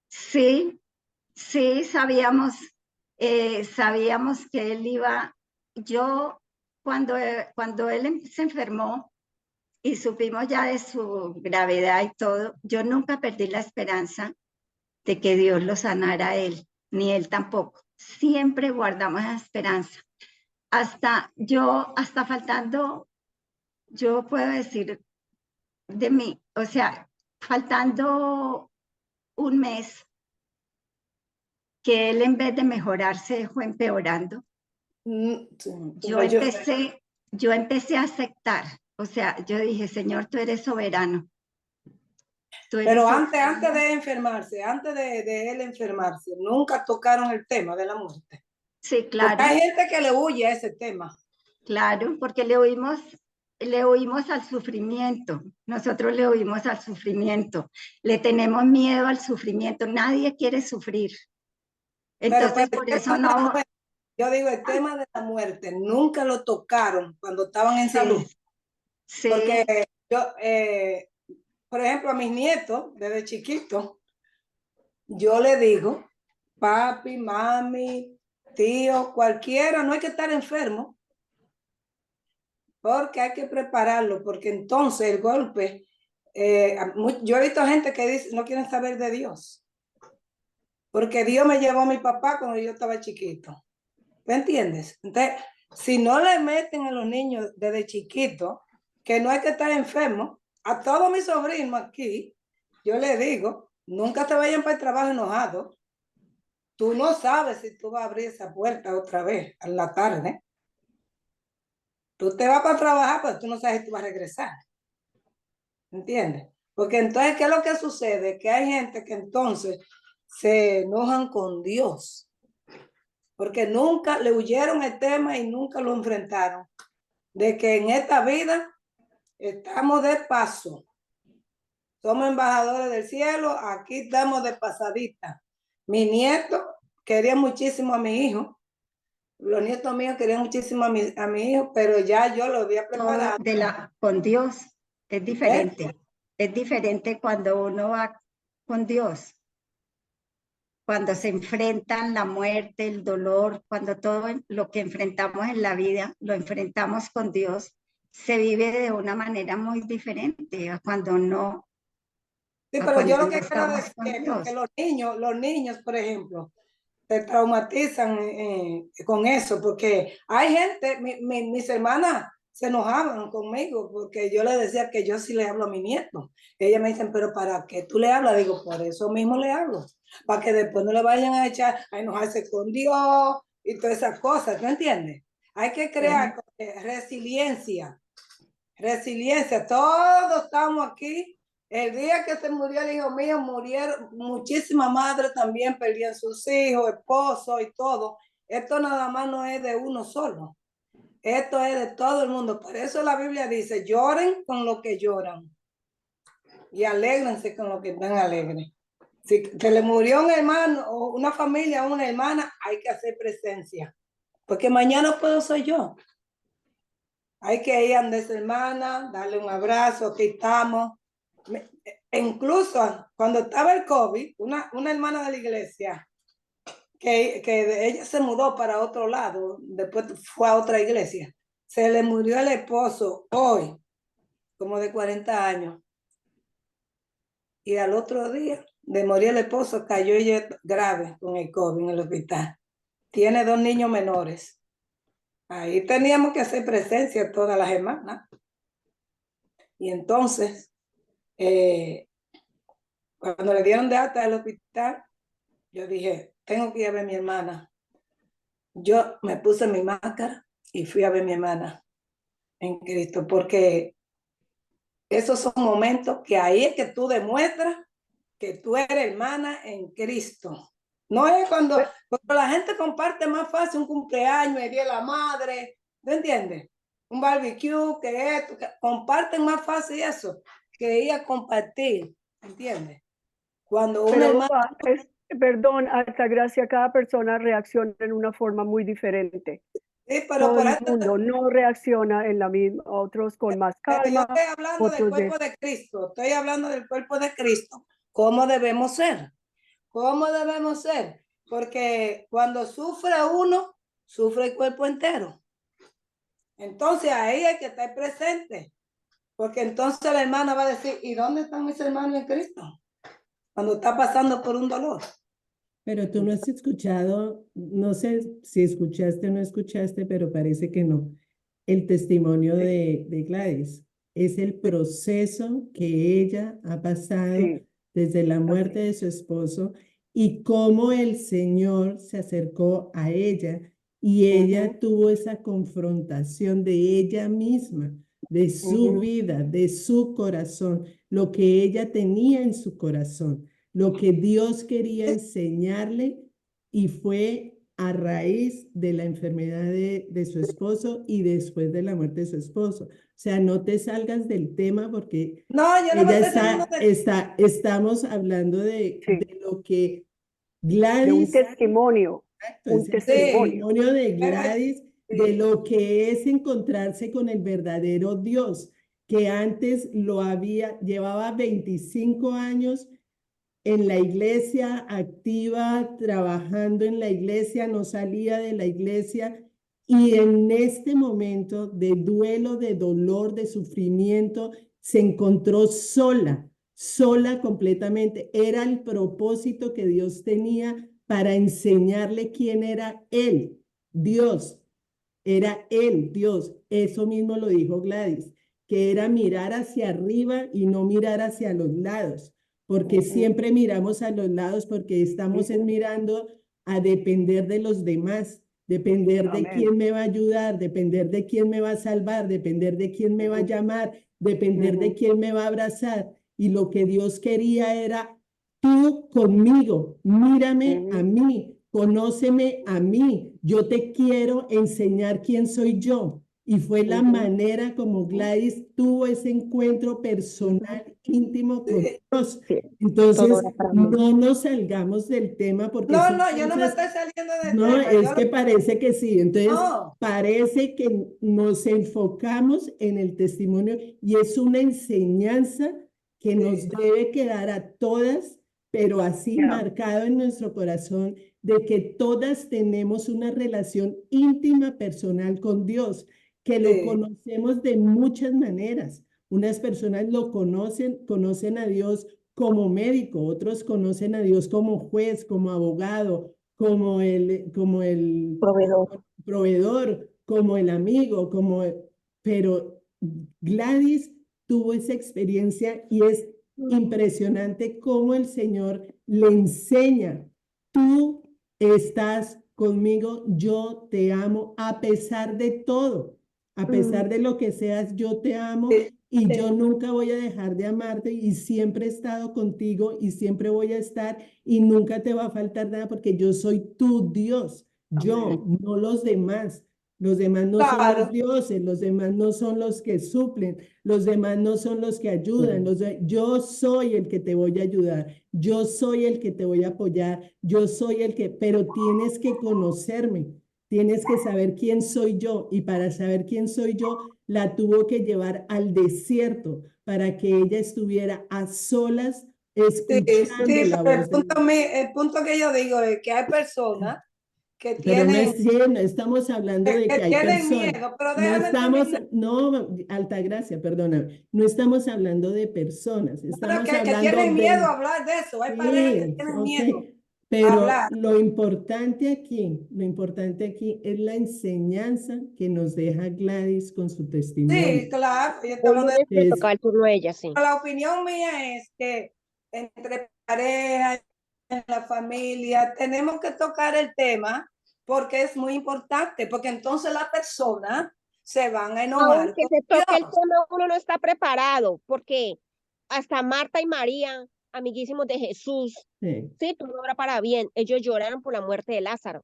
Sí, sabíamos que él iba. Yo, cuando él se enfermó y supimos ya de su gravedad y todo, yo nunca perdí la esperanza de que Dios lo sanara a él, ni él tampoco. Siempre guardamos esa esperanza. Hasta faltando, yo puedo decir de mí, o sea, faltando un mes, que él en vez de mejorar se fue empeorando. Yo empecé a aceptar, o sea, yo dije, Señor, tú eres soberano. Pero antes de enfermarse, antes de él enfermarse, nunca tocaron el tema de la muerte. Sí, claro. Porque hay gente que le huye a ese tema. Claro, porque le oímos al sufrimiento. Nosotros le oímos al sufrimiento. Le tenemos miedo al sufrimiento. Nadie quiere sufrir. Entonces, por eso no. Yo digo, el tema de la muerte nunca lo tocaron cuando estaban en salud. Sí. Porque yo, por ejemplo, a mis nietos, desde chiquitos, yo le digo, papi, mami, tío, cualquiera, no hay que estar enfermo, porque hay que prepararlo, porque entonces el golpe, yo he visto gente que dice, no quieren saber de Dios, porque Dios me llevó a mi papá cuando yo estaba chiquito. ¿Me entiendes? Entonces, si no le meten a los niños desde chiquito que no hay que estar enfermo. A todos mis sobrinos aquí, yo les digo, nunca te vayan para el trabajo enojado. Tú no sabes si tú vas a abrir esa puerta otra vez a la tarde. Tú te vas para trabajar, pero tú no sabes si tú vas a regresar. ¿Entiendes? Porque entonces, ¿qué es lo que sucede? Que hay gente que entonces se enojan con Dios. Porque nunca le huyeron el tema y nunca lo enfrentaron. De que en esta vida estamos de paso. Somos embajadores del cielo, aquí estamos de pasadita. Mi nieto quería muchísimo a mi hijo. Los nietos míos querían muchísimo a mi hijo, pero ya yo lo había preparado. Con Dios es diferente. Es diferente cuando uno va con Dios. Cuando se enfrentan la muerte, el dolor, cuando todo lo que enfrentamos en la vida lo enfrentamos con Dios, se vive de una manera muy diferente a cuando no. Sí, pero yo lo que quiero decir es que los niños, por ejemplo, se traumatizan con eso, porque hay gente, mis hermanas se enojaban conmigo porque yo le decía que yo sí le hablo a mi nieto. Ellas me dicen, pero ¿para qué tú le hablas? Digo, por eso mismo le hablo, para que después no le vayan a echar a enojarse con Dios y todas esas cosas, ¿tú entiendes? Hay que crear resiliencia, todos estamos aquí. El día que se murió el hijo mío, murieron muchísimas madres también, perdían sus hijos, esposos y todo. Esto nada más no es de uno solo. Esto es de todo el mundo. Por eso la Biblia dice, lloren con lo que lloran y alégrense con lo que están alegres. Si se le murió un hermano o una familia o una hermana, hay que hacer presencia. Porque mañana puedo ser yo. Hay que ir a donde esa hermana, darle un abrazo, aquí estamos. Incluso cuando estaba el COVID, una hermana de la iglesia, que ella se mudó para otro lado, después fue a otra iglesia, se le murió el esposo hoy, como de 40 años. Y al otro día de morir el esposo, cayó ella grave con el COVID en el hospital. Tiene 2 niños menores. Ahí teníamos que hacer presencia todas las semanas. Y entonces, cuando le dieron de alta del hospital, yo dije, tengo que ir a ver a mi hermana. Yo me puse mi máscara y fui a ver a mi hermana en Cristo, porque esos son momentos que ahí es que tú demuestras que tú eres hermana en Cristo. No es cuando la gente comparte más fácil un cumpleaños, el día de la madre, ¿tú entiendes? Un barbecue, que esto, que comparten más fácil eso, que ir a compartir, ¿entiendes? Cuando una hermana... Perdón, Altagracia, cada persona reacciona en una forma muy diferente. Sí, pero todo por el esto, mundo no reacciona en la misma, otros con más calma. yo estoy hablando del cuerpo de Cristo, estoy hablando del cuerpo de Cristo, ¿cómo debemos ser? ¿Cómo debemos ser? Porque cuando sufre uno, sufre el cuerpo entero. Entonces ahí hay que estar presente, porque entonces la hermana va a decir, ¿y dónde están mis hermanos en Cristo? Cuando está pasando por un dolor. Pero tú no has escuchado, no sé si escuchaste o no escuchaste, pero parece que no. El testimonio de Gladys es el proceso que ella ha pasado Sí. desde la muerte de su esposo y cómo el Señor se acercó a ella y ella tuvo esa confrontación de ella misma, de su vida, de su corazón, lo que ella tenía en su corazón, lo que Dios quería enseñarle, y fue a raíz de la enfermedad de su esposo y después de la muerte de su esposo. O sea, no te salgas del tema porque No, yo no me ella estoy saliendo estamos hablando de lo que De un Gladys, testimonio, exacto, un es el testimonio. testimonio de Pero, Gladys de lo que es encontrarse con el verdadero Dios, que antes llevaba 25 años en la iglesia, activa, trabajando en la iglesia, no salía de la iglesia, y en este momento de duelo, de dolor, de sufrimiento, se encontró sola, sola completamente. Era el propósito que Dios tenía para enseñarle quién era Él, Dios. Era Él, Dios. Eso mismo lo dijo Gladys, que era mirar hacia arriba y no mirar hacia los lados, porque siempre miramos a los lados porque estamos mirando a depender de los demás, depender de Amén. quién me va a ayudar, depender de quién me va a salvar, depender de quién me va a llamar, depender de quién me va a abrazar. Y lo que Dios quería era tú conmigo, mírame a mí, conóceme a mí, yo te quiero enseñar quién soy yo. Y fue la manera como Gladys tuvo ese encuentro personal, íntimo con Dios. Sí, Entonces, todo era para mí. no nos salgamos del tema porque No, son no, yo no me cosas- estoy saliendo del no, tema. es Yo que lo- parece que sí. Entonces, No. parece que nos enfocamos en el testimonio y es una enseñanza que nos debe quedar a todas, pero así Ya. marcado en nuestro corazón de que todas tenemos una relación íntima, personal con Dios, que lo Sí. conocemos de muchas maneras. Unas personas lo conocen a Dios como médico, otros conocen a Dios como juez, como abogado, como el Proveedor. proveedor, como el amigo, pero Gladys tuvo esa experiencia y es impresionante cómo el Señor le enseña, tú estás conmigo, yo te amo a pesar de todo, a pesar de lo que seas, yo te amo y yo nunca voy a dejar de amarte y siempre he estado contigo y siempre voy a estar y nunca te va a faltar nada porque yo soy tu Dios, yo, no los demás. Los demás no son Claro. los dioses, los demás no son los que suplen, los demás no son los que ayudan. Yo soy el que te voy a ayudar, yo soy el que te voy a apoyar, yo soy el que, pero tienes que conocerme, tienes que saber quién soy yo y para saber quién soy yo, la tuvo que llevar al desierto para que ella estuviera a solas escuchando la pero voz de Dios. el punto que yo digo es que hay personas que Pero no tienen, es cierto, estamos hablando de que hay tienen personas. miedo, pero No déjame estamos, terminar. no, Altagracia, perdóname, no estamos hablando de personas, Pero estamos que hablando tienen miedo a de, hablar de eso. Hay parejas que sí, tienen ok, miedo a pero hablar. lo importante aquí es la enseñanza que nos deja Gladys con su testimonio. Sí, claro. Yo te Hoy hablo de- lunes le Es- tocaba el turno a ella, sí. La opinión mía es que entre parejas, en la familia, tenemos que tocar el tema porque es muy importante, porque entonces las personas se van a enojar Aunque con se toque el Dios. tema, uno no está preparado, porque hasta Marta y María, amiguísimos de Jesús, sí. sí, todo obra para bien. Ellos lloraron por la muerte de Lázaro.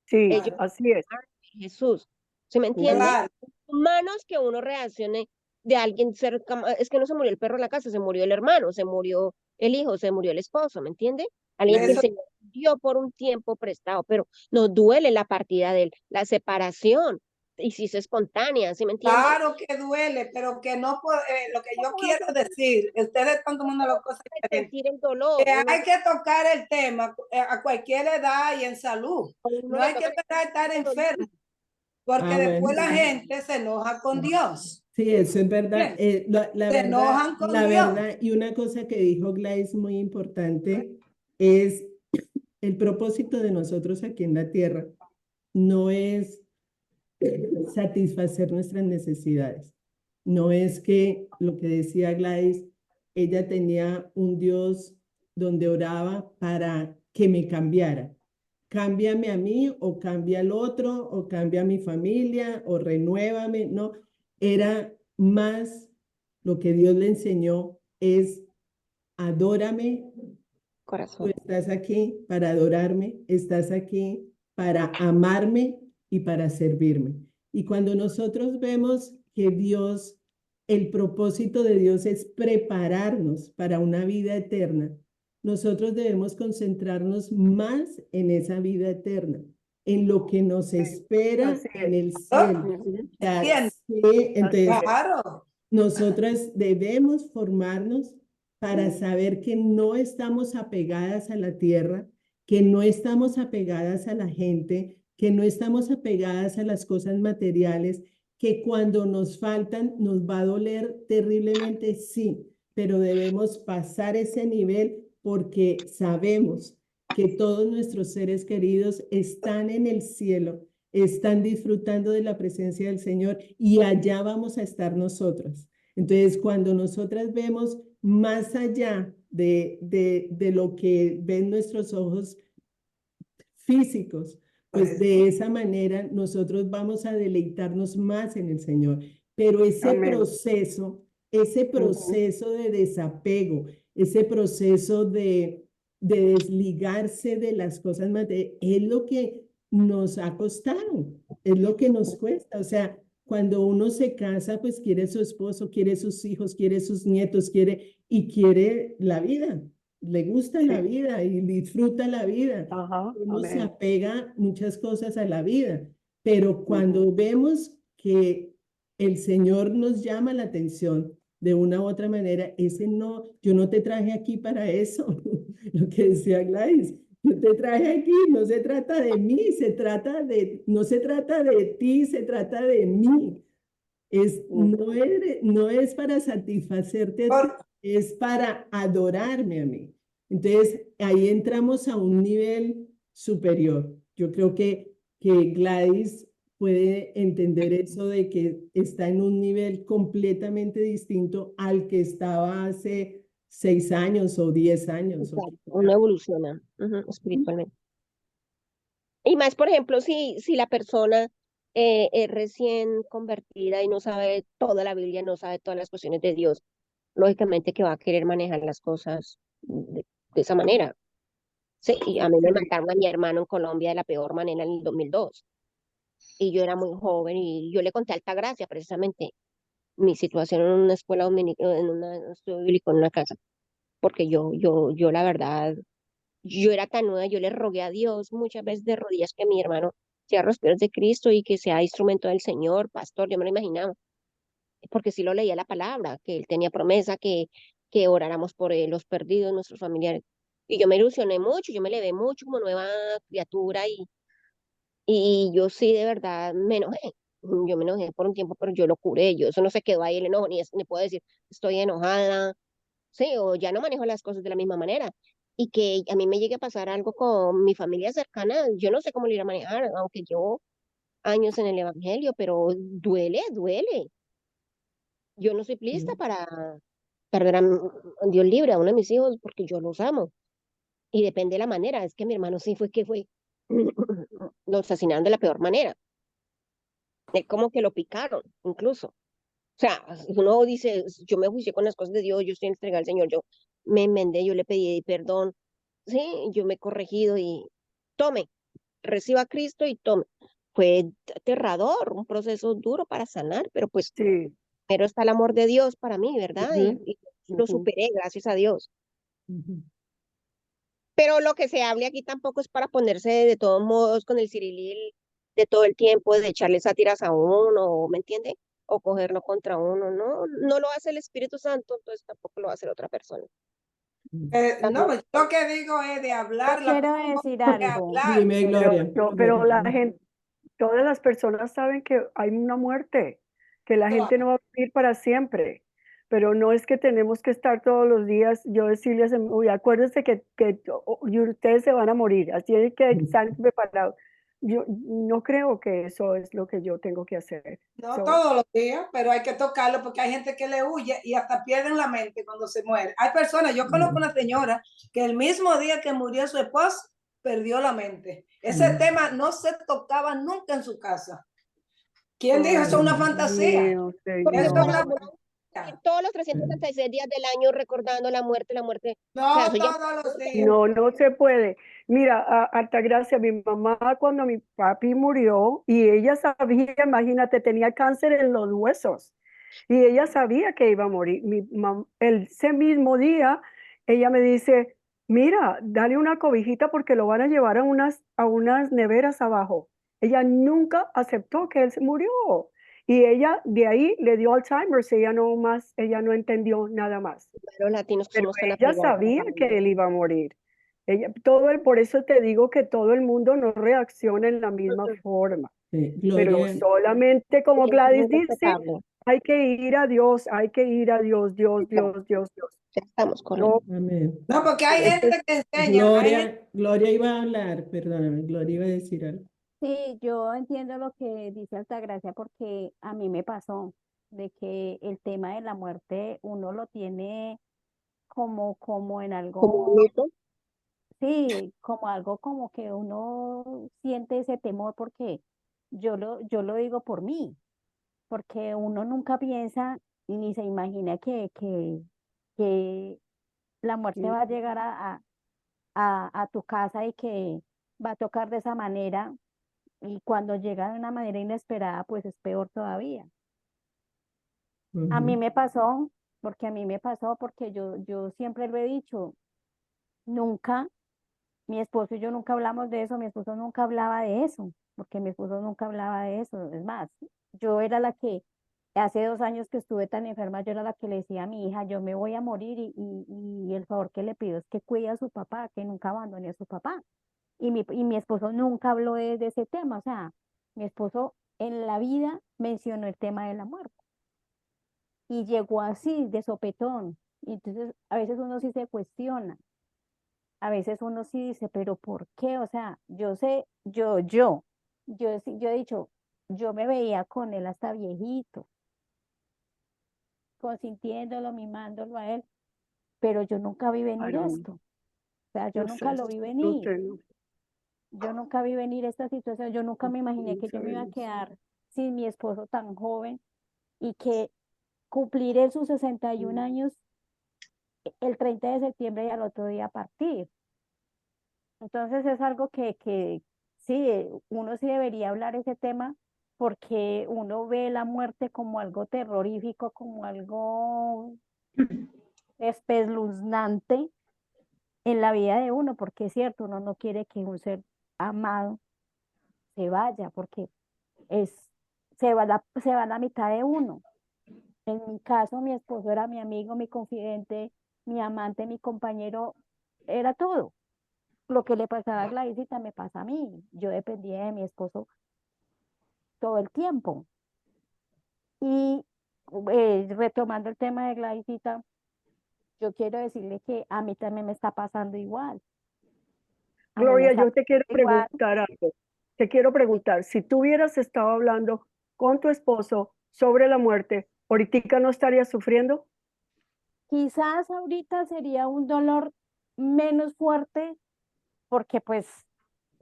Sí, Ellos así es. lloraron por Jesús. ¿Sí me entiende? Claro. Humanos que uno reaccione de alguien cerca. Es que no se murió el perro en la casa, se murió el hermano, se murió el hijo, se murió el esposo, ¿me entiende? Alguien que el Eso- Señor dio por un tiempo prestado, pero nos duele la partida de él, la separación, y si es espontánea, ¿sí me entiende? Claro que duele, pero que no puede, lo que yo quiero decir, ustedes están tomando las cosas Hay que diferentes. sentir el dolor. Que Uno, hay que tocar el tema a cualquier edad y en salud. uno No le hay que toca esperar a estar el dolor. enfermo, porque Ah, después bueno, la sí. gente se enoja con Dios. Sí, eso es verdad. Bien. La Se verdad, enojan con la Dios. verdad, y una cosa que dijo Gladys muy importante es el propósito de nosotros aquí en la tierra no es satisfacer nuestras necesidades. No es que lo que decía Gladys, ella tenía un Dios donde oraba para que me cambiara. Cámbiame a mí o cambia al otro o cambia a mi familia o renuévame. No, era más lo que Dios le enseñó es adórame. Tú Corazón. estás aquí para adorarme, estás aquí para amarme y para servirme. Y cuando nosotros vemos que Dios, el propósito de Dios es prepararnos para una vida eterna, nosotros debemos concentrarnos más en esa vida eterna, en lo que nos espera Así en es. el cielo. Ujú. O sea, Bien. sí, entonces, Claro. nosotras debemos formarnos para saber que no estamos apegadas a la tierra, que no estamos apegadas a la gente, que no estamos apegadas a las cosas materiales, que cuando nos faltan nos va a doler terriblemente, sí, pero debemos pasar ese nivel porque sabemos que todos nuestros seres queridos están en el cielo, están disfrutando de la presencia del Señor y allá vamos a estar nosotros. Entonces, cuando nosotras vemos más allá de lo que ven nuestros ojos físicos, pues de esa manera nosotros vamos a deleitarnos más en el Señor. Pero Amén. ese proceso de desapego, ese proceso de desligarse de las cosas materiales, es lo que nos ha costado, es lo que nos cuesta. O sea, cuando uno se casa, pues quiere su esposo, quiere sus hijos, quiere sus nietos, quiere la vida, le gusta la Sí. vida y disfruta la vida. Ajá. Uno se Amén. apega muchas cosas a la vida, pero cuando vemos que el Señor nos llama la atención de una u otra manera, yo no te traje aquí para eso, lo que decía Gladys, yo te traje aquí, no se trata de mí, no se trata de ti, se trata de mí. No es para satisfacerte a ti, Por- es para adorarme a mí. Entonces, ahí entramos a un nivel superior. Yo creo que Gladys puede entender eso de que está en un nivel completamente distinto al que estaba hace 6 años o 10 años. Exacto, uno evoluciona espiritualmente. Y más, por ejemplo, si la persona es recién convertida y no sabe toda la Biblia, no sabe todas las cuestiones de Dios, lógicamente que va a querer manejar las cosas de esa manera. Sí, y a mí me mataron a mi hermano en Colombia de la peor manera en el 2002. Y yo era muy joven y yo le conté a Altagracia precisamente mi situación en una escuela dominicana, en un estudio bíblico en una casa, porque yo la verdad, yo era tan nueva, yo le rogué a Dios muchas veces de rodillas que mi hermano sea los pies de Cristo y que sea instrumento del Señor, pastor, yo me lo imaginaba, porque sí lo leía la palabra, que él tenía promesa, que oráramos por los perdidos, nuestros familiares. Y yo me ilusioné mucho, yo me levé mucho como nueva criatura y yo sí de verdad me enojé. Yo me enojé por un tiempo, pero yo lo curé, yo eso no se quedó ahí el enojo, ni puedo decir estoy enojada, sí, o ya no manejo las cosas de la misma manera. Y que a mí me llegue a pasar algo con mi familia cercana, yo no sé cómo lo iré a manejar, aunque llevo años en el evangelio, pero duele, duele. Yo no soy lista para perder Dios libre a uno de mis hijos porque yo los amo. Y depende de la manera, es que mi hermano sí fue que fue, lo asesinaron de la peor manera. Es como que lo picaron, incluso. O sea, uno dice, yo me juicié con las cosas de Dios, yo estoy entregada al Señor, yo me enmendé, yo le pedí perdón, sí, yo me he corregido y tome, reciba a Cristo y tome. Fue aterrador, un proceso duro para sanar, pero pues, Sí. pero está el amor de Dios para mí, ¿verdad? Ujú, Y lo ujú. superé, gracias a Dios. Pero lo que se hable aquí tampoco es para ponerse de todos modos con el cirilil de todo el tiempo, de echarle sátiras a uno, ¿me entiende? O cogerlo contra uno, no, no lo hace el Espíritu Santo, entonces tampoco lo va a hacer otra persona. no, También, yo lo que digo es de Yo hablar la quiero cosa, decir de algo. hablar. Dime, Gloria. Pero la gente, todas las personas saben que hay una muerte, que la gente no va a vivir para siempre, pero no es que tenemos que estar todos los días, yo decirles, uy, acuérdense y ustedes se van a morir, así es que están preparados. Yo no creo que eso es lo que yo tengo que hacer. No So, todos los días, pero hay que tocarlo porque hay gente que le huye y hasta pierden la mente cuando se muere. Hay personas, yo conozco una señora que el mismo día que murió su esposo, perdió la mente. Ese tema no se tocaba nunca en su casa. ¿Quién dijo? Eso es una fantasía. mío, porque Eso es Señor. una para uno vivir fantasía. todos los 366 días del año recordando la muerte, o sea, No eso ya todos los días. No, no se puede. Mira, Altagracia, mi mamá cuando mi papi murió y ella sabía, imagínate, tenía cáncer en los huesos y ella sabía que iba a morir. Ese mismo día, ella me dice, mira, dale una cobijita porque lo van a llevar a unas neveras abajo. Ella nunca aceptó que él se murió y ella de ahí le dio Alzheimer's, ella no entendió nada más. los latinos que Pero somos tan ella apegados a la sabía familia. que él iba a morir. Por eso te digo que todo el mundo no reacciona en la misma forma. Pero Gloria, solamente como Siempre es muy Gladys dice, respetable. hay que ir a Dios, hay que ir a Dios, Dios, Dios, Dios, Dios. Ya estamos correcto. No, amén. No, porque hay gente que enseña, hay gente Gloria iba a hablar, perdóname, Gloria iba a decir algo. Sí, yo entiendo lo que dice Altagracia porque a mí me pasó. de que el tema de la muerte uno lo tiene como en Como un algo, mito. sí, como algo como que uno siente ese temor porque yo lo digo por mí, porque uno nunca piensa y ni se imagina que la muerte Sí. va a llegar a tu casa y que va a tocar de esa manera y cuando llega de una manera inesperada, pues es peor todavía. A mí Ujú, me pasó, porque a mí me pasó, porque yo siempre lo he dicho, nunca, mi esposo y yo nunca hablamos de eso, mi esposo nunca hablaba de eso, porque mi esposo nunca hablaba de eso. Es más, yo era la que, hace 2 años que estuve tan enferma, yo era la que le decía a mi hija, yo me voy a morir y el favor que le pido es que cuide a su papá, que nunca abandone a su papá. Y mi esposo nunca habló de ese tema, o sea, mi esposo en la vida mencionó el tema de la muerte y llegó así, de sopetón. Y entonces a veces uno sí se cuestiona, a veces uno sí dice, pero ¿por qué? O sea, yo sé, yo he dicho, yo me veía con él hasta viejito, consintiéndolo, mimándolo a él, pero yo nunca vi venir Ay, esto. O sea, yo yo nunca sé, lo vi yo venir. sé, no, Yo nunca vi venir esta situación, yo nunca me imaginé no que yo me iba a sabemos. quedar sin mi esposo tan joven y que cumpliré sus 61 Mm. años el 30 de septiembre y al otro día partir. Entonces es algo que sí, uno sí debería hablar ese tema porque uno ve la muerte como algo terrorífico, como algo espeluznante en la vida de uno, porque es cierto, uno no quiere que un ser amado se vaya, porque es, se va la mitad de uno. En mi caso, mi esposo era mi amigo, mi confidente, mi amante, mi compañero, era todo. Lo que le pasaba a Gladysita me pasa a mí. Yo dependía de mi esposo todo el tiempo. Y retomando el tema de Gladysita, yo quiero decirle que a mí también me está pasando igual. A mí me Gloria, está yo te pasando quiero igual. preguntar algo. Te quiero preguntar, si tú hubieras estado hablando con tu esposo sobre la muerte, ¿ahorita no estarías sufriendo? Quizás ahorita sería un dolor menos fuerte porque pues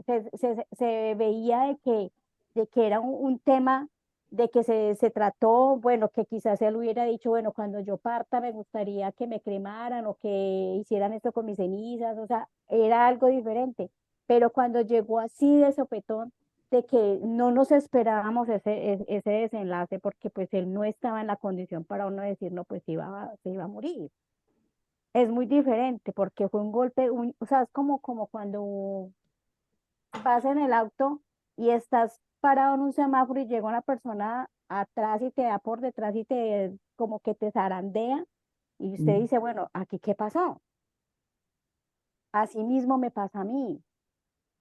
se veía de que era un tema de que se trató, bueno, que quizás él hubiera dicho, bueno, cuando yo parta me gustaría que me cremaran o que hicieran esto con mis cenizas, o sea, era algo diferente. Pero cuando llegó así de sopetón, de que no nos esperábamos ese desenlace, porque pues él no estaba en la condición para uno decir, no, pues se iba a morir. Es muy diferente porque fue un golpe, o sea, es como cuando vas en el auto y estás parado en un semáforo y llega una persona atrás y te da por detrás y te como que te zarandea y usted mm, dice, bueno, ¿aquí qué pasó? Así mismo me pasa a mí,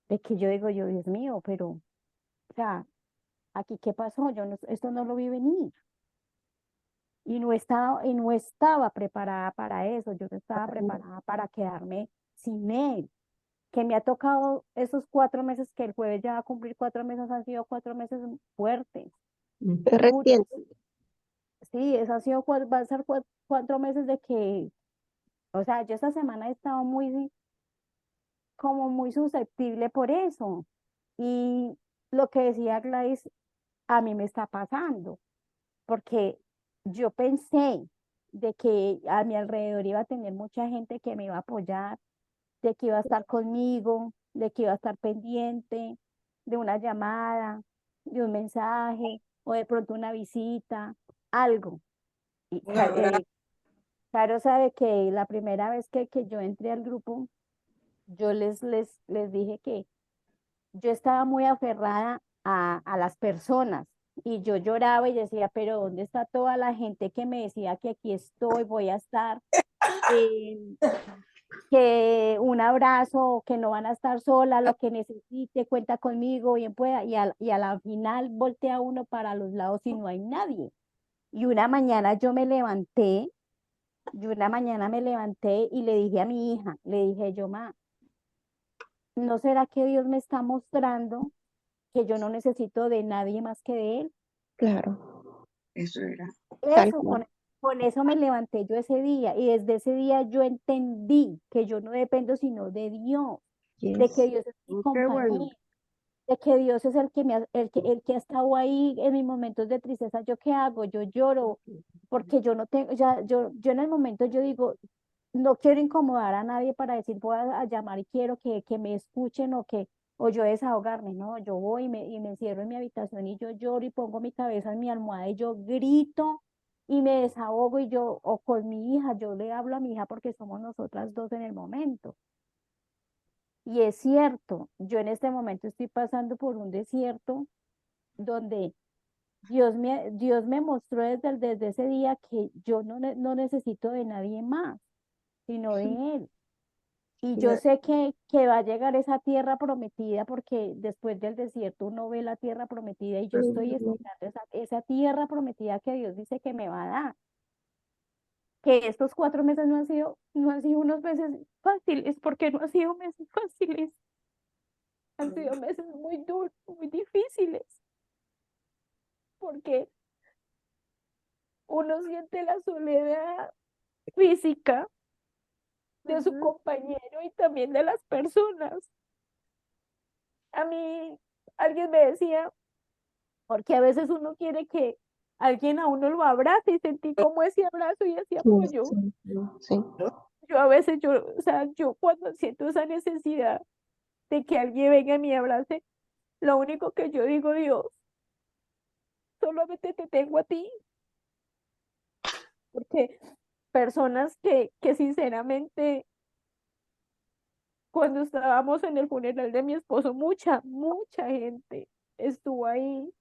de que yo digo, Dios mío, pero, o sea, ¿aquí qué pasó? Yo no, esto no lo vi venir y no estaba preparada para eso, yo no estaba preparada para quedarme sin él. Que me ha tocado esos 4 meses que el jueves ya va a cumplir 4 meses, han sido 4 meses fuertes, mm, Es duros. reciente. Sí, eso ha sido, va a ser 4 meses de que, o sea, yo esta semana he estado como muy susceptible por eso. Y lo que decía Gladys, a mí me está pasando, porque yo pensé de que a mi alrededor iba a tener mucha gente que me iba a apoyar, de que iba a estar conmigo, de que iba a estar pendiente de una llamada, de un mensaje o de pronto una visita, algo. Y Un abrazo. Caro sabe que la primera vez que yo entré al grupo, yo les dije que yo estaba muy aferrada a las personas y yo lloraba y decía, pero ¿dónde está toda la gente que me decía que aquí estoy, voy a estar? Eh, que un abrazo, que no van a estar sola, lo que necesite, cuenta conmigo, bien pueda, y a la final voltea uno para los lados y no hay nadie. Y una mañana me levanté y le dije a mi hija, le dije yo, ma, ¿no será que Dios me está mostrando que yo no necesito de nadie más que de Él? Claro. Eso era. tal Eso, cual. con eso me levanté yo ese día y desde ese día yo entendí que yo no dependo sino de Dios, de que Yes. Dios es mi Qué bueno. compañía, de que Dios es el que el que ha estado ahí en mis momentos de tristeza. ¿Yo qué hago? Yo lloro porque yo no tengo, ya, yo en el momento yo digo, no quiero incomodar a nadie para decir voy a llamar y quiero que me escuchen o yo desahogarme, no, yo voy y me encierro en mi habitación y yo lloro y pongo mi cabeza en mi almohada y yo grito y me desahogo y yo, o con mi hija, yo le hablo a mi hija porque somos nosotras dos en el momento. Y es cierto, yo en este momento estoy pasando por un desierto donde Dios me mostró desde ese día que yo no necesito de nadie más, sino de Él. Y yo De- sé que va a llegar esa tierra prometida porque después del desierto uno ve la tierra prometida y yo estoy Ujú. esperando esa tierra prometida que Dios dice que me va a dar. Que estos 4 meses no han sido unos meses fáciles, porque no han sido meses fáciles, han sido meses muy duros, muy difíciles, porque uno siente la soledad física de su Ujú. compañero y también de las personas. A mí alguien me decía, porque a veces uno quiere que alguien a uno lo abrace y sentir como ese abrazo y ese Sí, apoyo. sí, sí. Yo a veces, o sea, yo cuando siento esa necesidad de que alguien venga y me abrace, lo único que yo digo, Dios, solamente te tengo a ti, porque personas que sinceramente, cuando estábamos en el funeral de mi esposo, mucha gente estuvo ahí,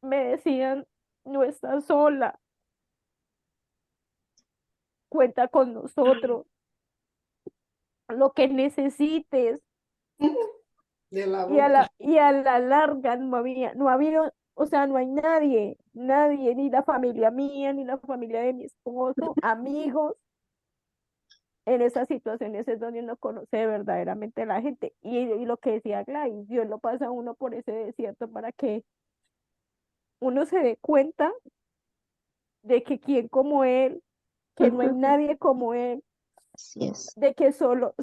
me decían, no estás sola, cuenta con nosotros, lo que necesites. de la Y a boca. la larga no ha habido, o sea, no hay nadie, ni la familia mía, ni la familia de mi esposo, amigos. En esas situaciones es donde uno conoce verdaderamente a la gente. Y lo que decía Gladys, Dios lo pasa a uno por ese desierto para que uno se dé cuenta de que quien como él, que no hay Ujú. nadie como él, Así es. de que solo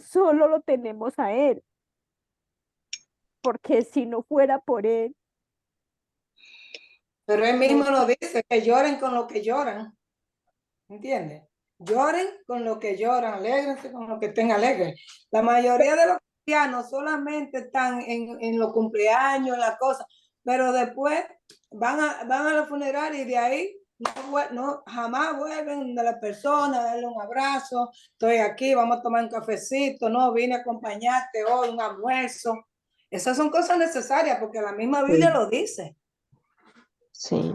lo tenemos a él, porque si no fuera por él, Pero él no mismo nos sé. dice que lloren con lo que lloran, ¿entiendes? Lloren con lo que lloran, alégrense con lo que estén alegres. La mayoría de los cristianos solamente están en los cumpleaños, en las cosas, pero después van a la funeraria y de ahí no, jamás vuelven de la persona, darle un abrazo, estoy aquí, vamos a tomar un cafecito, no, vine a acompañarte hoy, un almuerzo. Esas son cosas necesarias porque la misma Biblia Sí. lo dice. Sí.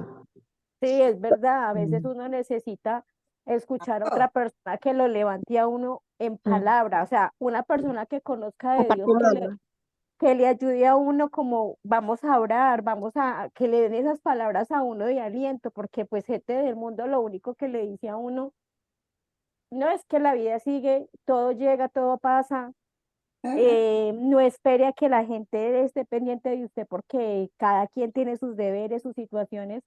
Sí, es verdad, a veces Mm. uno necesita escuchar a otra persona que lo levante a uno en Mm. palabra, o sea, una persona que conozca de Aparte, Dios, que le, mamá. que le ayude a uno como vamos a orar, que le den esas palabras a uno de aliento, porque pues gente del mundo lo único que le dice a uno, no es que la vida sigue, todo llega, todo pasa, no espere a que la gente esté pendiente de usted porque cada quien tiene sus deberes, sus situaciones.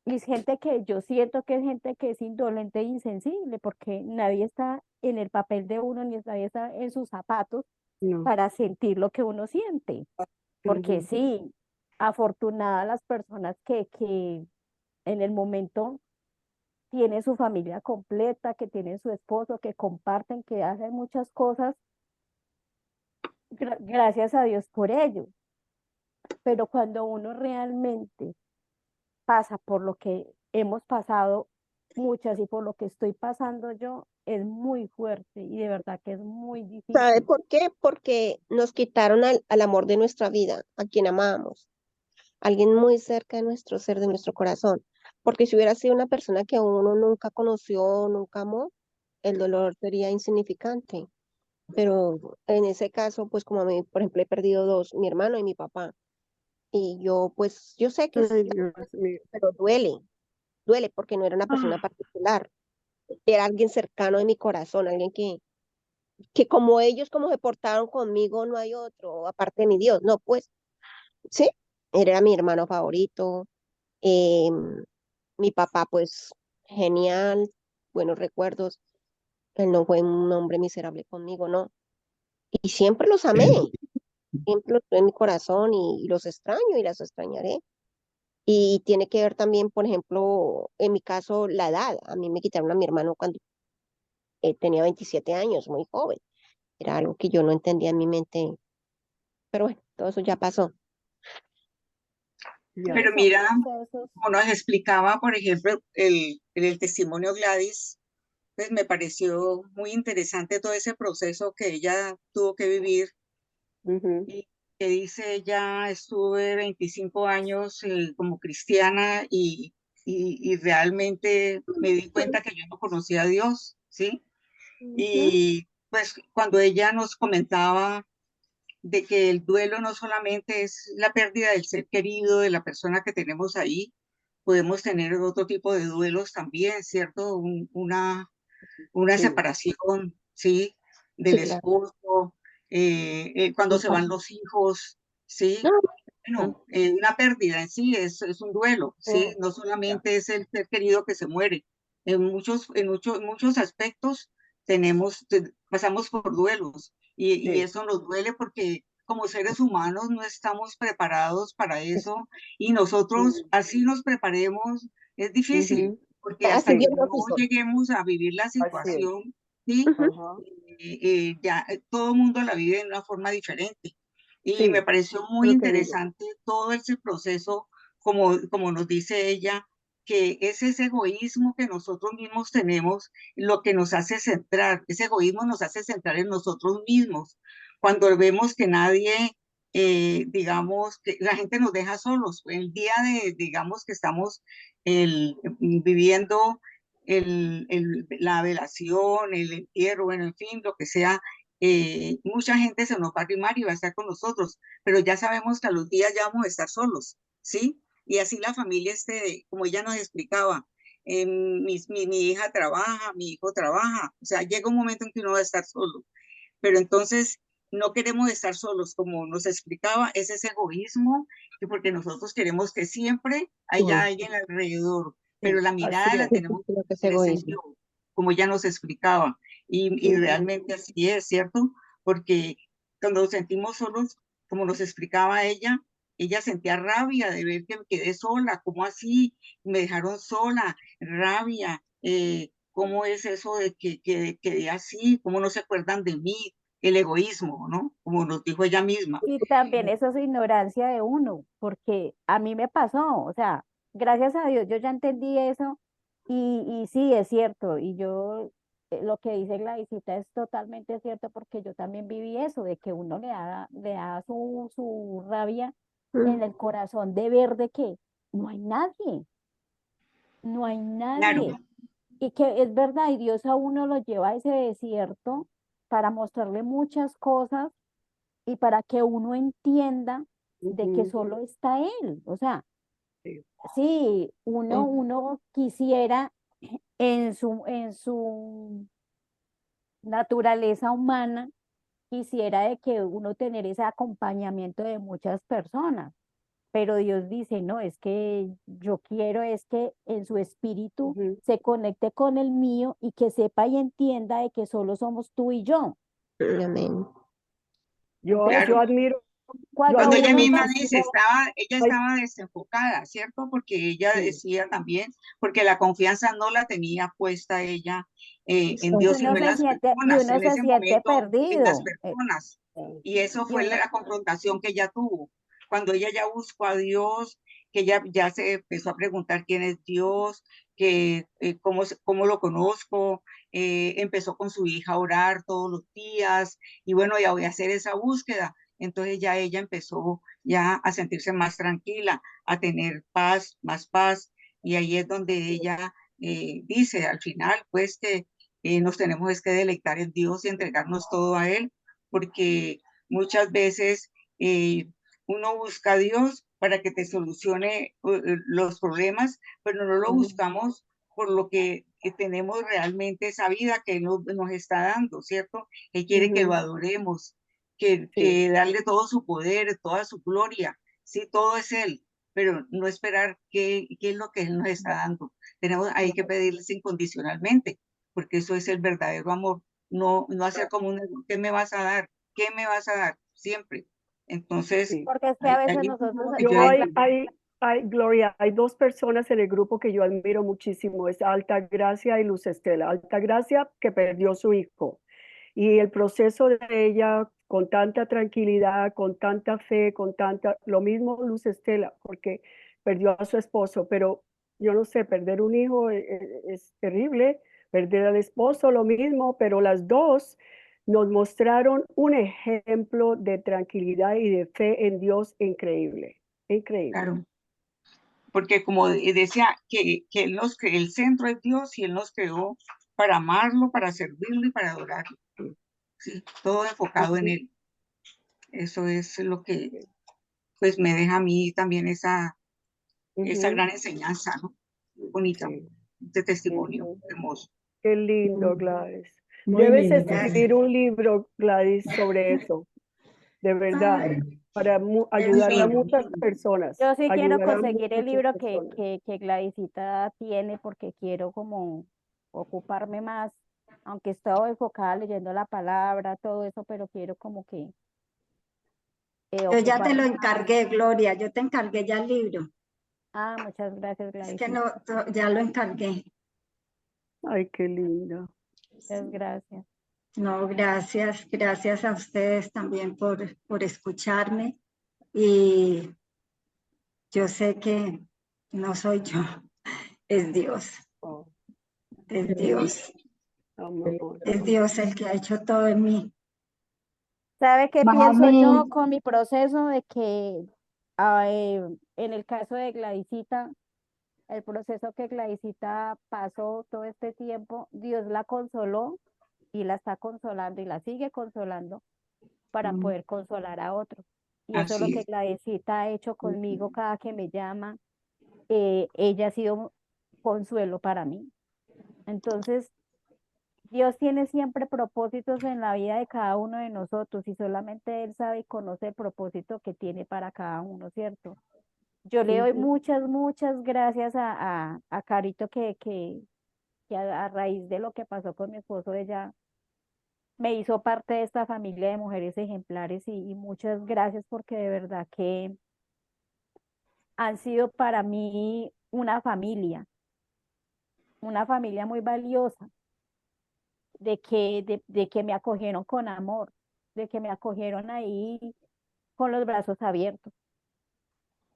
Y es gente que yo siento que es gente que es indolente e insensible, porque nadie está en el papel de uno, ni nadie está en sus zapatos No. para sentir lo que uno siente. Porque Ujú. sí, afortunadas las personas que en el momento tienen su familia completa, que tienen su esposo, que comparten, que hacen muchas cosas, gracias a Dios por ello. Pero cuando uno realmente pasa por lo que hemos pasado muchas y por lo que estoy pasando yo, es muy fuerte y de verdad que es muy ¿Sabe difícil. por qué? Porque nos quitaron al amor de nuestra vida, a quien amábamos, alguien muy cerca de nuestro ser, de nuestro corazón. Porque si hubiera sido una persona que uno nunca conoció, nunca amó, el dolor sería insignificante. Pero en ese caso, pues como a mí, por ejemplo, he perdido dos, mi hermano y mi papá. Y yo, pues, yo sé que es, Ay, Dios mío. pero duele porque no era una persona Ah, particular, era alguien cercano de mi corazón, alguien que como ellos, como se portaron conmigo, no hay otro, aparte de mi Dios, no, pues, sí, él era mi hermano favorito, Mi papá, pues, genial, buenos recuerdos. Él no fue un hombre miserable conmigo, no. Y siempre los amé, siempre los tuve en mi corazón y los extraño y las extrañaré. Y tiene que ver también, por ejemplo, en mi caso, la edad. A mí me quitaron a mi hermano cuando tenía 27 años, muy joven. Era algo que yo no entendía en mi mente. Pero bueno, todo eso ya pasó. Sí, Ya. Pero son mira, procesos. como nos explicaba, por ejemplo, el testimonio Gladys, pues me pareció muy interesante todo ese proceso que ella tuvo que vivir Ujú. y que dice ella, estuve 25 años como cristiana y realmente me di cuenta que yo no conocía a Dios, ¿sí? Ujú. Y pues cuando ella nos comentaba de que el duelo no solamente es la pérdida del ser querido, de la persona que tenemos ahí, podemos tener otro tipo de duelos también, ¿cierto? Una Sí. separación, ¿sí? Del Sí, claro. esposo, cuando Mi se papá. van los hijos, ¿sí? No, Bueno, una pérdida en sí es un duelo, ¿sí? Oh, No ya. solamente es el ser querido que se muere. En muchos aspectos pasamos por duelos y Sí. eso nos duele porque como seres humanos no estamos preparados para eso y nosotros, Mm. así nos preparemos, es difícil Ujú. porque así hasta que Sí, Dios no nos hizo. lleguemos a vivir la así es. situación, ¿sí? Ujú. Ajá. Ya todo el mundo la vive de una forma diferente. Y me Sí, pareció es muy lo que digo. interesante todo ese proceso, como nos dice ella, que es ese egoísmo que nosotros mismos tenemos, lo que nos hace centrar, ese egoísmo nos hace centrar en nosotros mismos. Cuando vemos que nadie, digamos, que la gente nos deja solos, el día digamos, que estamos viviendo la velación, el entierro, bueno, en fin, lo que sea, mucha gente se nos va a arrimar y va a estar con nosotros, pero ya sabemos que a los días ya vamos a estar solos, ¿sí? Y así la familia, como ella nos explicaba, mi hija trabaja, mi hijo trabaja, o sea, llega un momento en que uno va a estar solo, pero entonces no queremos estar solos, como nos explicaba, es ese egoísmo, que porque nosotros queremos que siempre haya Sí, alguien alrededor, pero Sí, la así mirada la es. tenemos creo que es que poner en egoísmo. Dios, como ella nos explicaba, y Ujú. realmente así es, ¿cierto? Porque cuando nos sentimos solos, como nos explicaba ella sentía rabia de ver que me quedé sola, ¿cómo así? Me dejaron sola, rabia, ¿cómo es eso de que quedé así? ¿Cómo no se acuerdan de mí? El egoísmo, ¿no? Como nos dijo ella misma. Y también eso es ignorancia de uno, porque a mí me pasó, o sea, gracias a Dios yo ya entendí eso y sí, es cierto, y yo, lo que dice la visita es totalmente cierto porque yo también viví eso, de que uno le da su rabia en Mm. el corazón de ver de que no hay nadie, no hay Claro, nadie, y que es verdad, y Dios a uno lo lleva a ese desierto para mostrarle muchas cosas y para que uno entienda de que Ujú. solo está Él. O sea, Sí. sí, uno, Mm. uno quisiera en su naturaleza humana, quisiera de que uno tener ese acompañamiento de muchas personas. Pero Dios dice, no, es que yo quiero es que en su espíritu Ujú. se conecte con el mío y que sepa y entienda de que solo somos tú y yo. Amén. Yo, claro. yo admiro, yo Cuando Cuando ella admiro uno misma no, dice, muchísimo. ella Ay, estaba desenfocada, ¿cierto? Porque ella sí, decía también, porque la confianza no la tenía puesta ella en y Dios, Exacto. sino uno en se las siente, y personas, uno en se ese siente momento en las perdido. personas. ah, Y eso Y fue uno, la confrontación que ella tuvo. Cuando ella ya buscó a Dios, que ella ya se empezó a preguntar quién es Dios, que cómo lo conozco, empezó con su hija a orar todos los días, y bueno, ya voy a hacer esa búsqueda. Entonces ya ella empezó ya a sentirse más tranquila, a tener paz, más paz, y ahí es donde ella dice al final, pues que nos tenemos es que deleitar en Dios y entregarnos todo a Él, porque muchas veces uno busca a Dios para que te solucione los problemas, pero no lo ujú, buscamos por lo que tenemos realmente esa vida que Él nos está dando, ¿cierto? Él quiere que lo ujú. adoremos, que Sí, darle todo su poder, toda su gloria, sí, todo es Él. pero no esperar qué es lo que Él nos está dando. Hay que pedirles incondicionalmente, porque eso es el verdadero amor. No hacer como ¿qué me vas a dar? ¿Qué me vas a dar? Siempre. Entonces, Sí. Porque es que a veces ahí es nosotros, lo que yo Yo digo, Gloria, hay dos personas en el grupo que yo admiro muchísimo, es Altagracia y Luz Estela. Altagracia que perdió su hijo y el proceso de ella con tanta tranquilidad, con tanta fe, lo mismo Luz Estela, porque perdió a su esposo, pero yo no sé, perder un hijo es terrible, perder al esposo lo mismo, pero las dos nos mostraron un ejemplo de tranquilidad y de fe en Dios increíble, increíble. claro, porque como decía, que el centro es Dios y Él nos creó para amarlo, para servirlo y para adorarlo. Sí, todo enfocado en Él. Eso es lo que pues me deja a mí también esa Ujú, gran enseñanza, ¿no? Muy bonita, sí, este testimonio ujú. hermoso. Qué lindo, Muy, Gladys. muy Debes lindo. escribir un libro, Gladys, sobre eso, de verdad, Ay, para Dios ayudar a mío. muchas personas, yo sí quiero ayudar a conseguir el muchas libro personas. que Gladysita tiene porque quiero como ocuparme más, aunque estoy enfocada leyendo la palabra, todo eso, pero quiero como que Yo ya te lo ocuparme. encargué, Gloria, yo te encargué ya el libro. Ah, muchas gracias, Es que Gladysita. no, ya lo encargué. Ay, qué lindo. Muchas gracias. No, gracias, gracias a ustedes también por escucharme. Y yo sé que no soy yo, es Dios, Oh, es Dios, amor. es Dios el que ha hecho todo en mí. ¿Sabe qué pienso yo Mami, con mi proceso de que en el caso de Gladysita, el proceso que Gladysita pasó todo este tiempo, Dios la consoló y la está consolando y la sigue consolando para Mm, poder consolar a otros. Y eso es lo Así que es. Gladysita ha hecho conmigo cada que me llama. Ella ha sido consuelo para mí. Entonces, Dios tiene siempre propósitos en la vida de cada uno de nosotros y solamente Él sabe y conoce el propósito que tiene para cada uno, ¿cierto? Yo le doy Ujú. muchas, muchas gracias a Carito que a raíz de lo que pasó con mi esposo, ella me hizo parte de esta familia de mujeres ejemplares y muchas gracias porque de verdad que han sido para mí una familia muy valiosa, de que me acogieron con amor, de que me acogieron ahí con los brazos abiertos.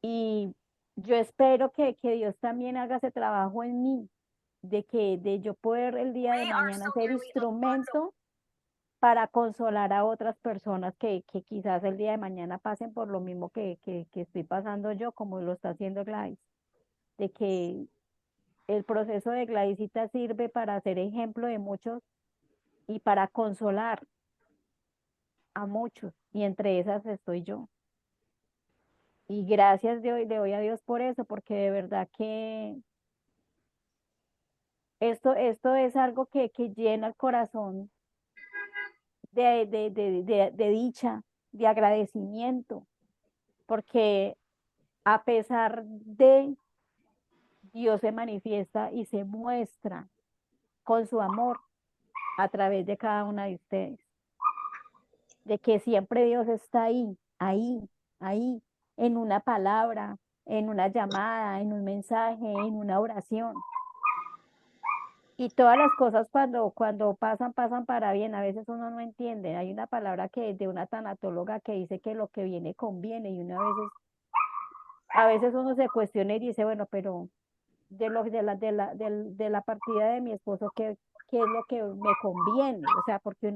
Y yo espero que Dios también haga ese trabajo en mí, de yo poder el día de mañana ser instrumento para consolar a otras personas que quizás el día de mañana pasen por lo mismo que estoy pasando yo, como lo está haciendo Gladys, de que el proceso de Gladysita sirve para ser ejemplo de muchos y para consolar a muchos, y entre esas estoy yo. Y gracias le doy a Dios por eso, porque de verdad que esto es algo que llena el corazón de dicha, de agradecimiento, porque a pesar de Dios se manifiesta y se muestra con su amor a través de cada una de ustedes, de que siempre Dios está ahí, en una palabra, en una llamada, en un mensaje, en una oración. Y todas las cosas cuando pasan para bien, a veces uno no entiende. Hay una palabra que de una tanatóloga que dice que lo que viene conviene y a veces uno se cuestiona y dice, bueno, pero de la partida de mi esposo, ¿qué es lo que me conviene? O sea, porque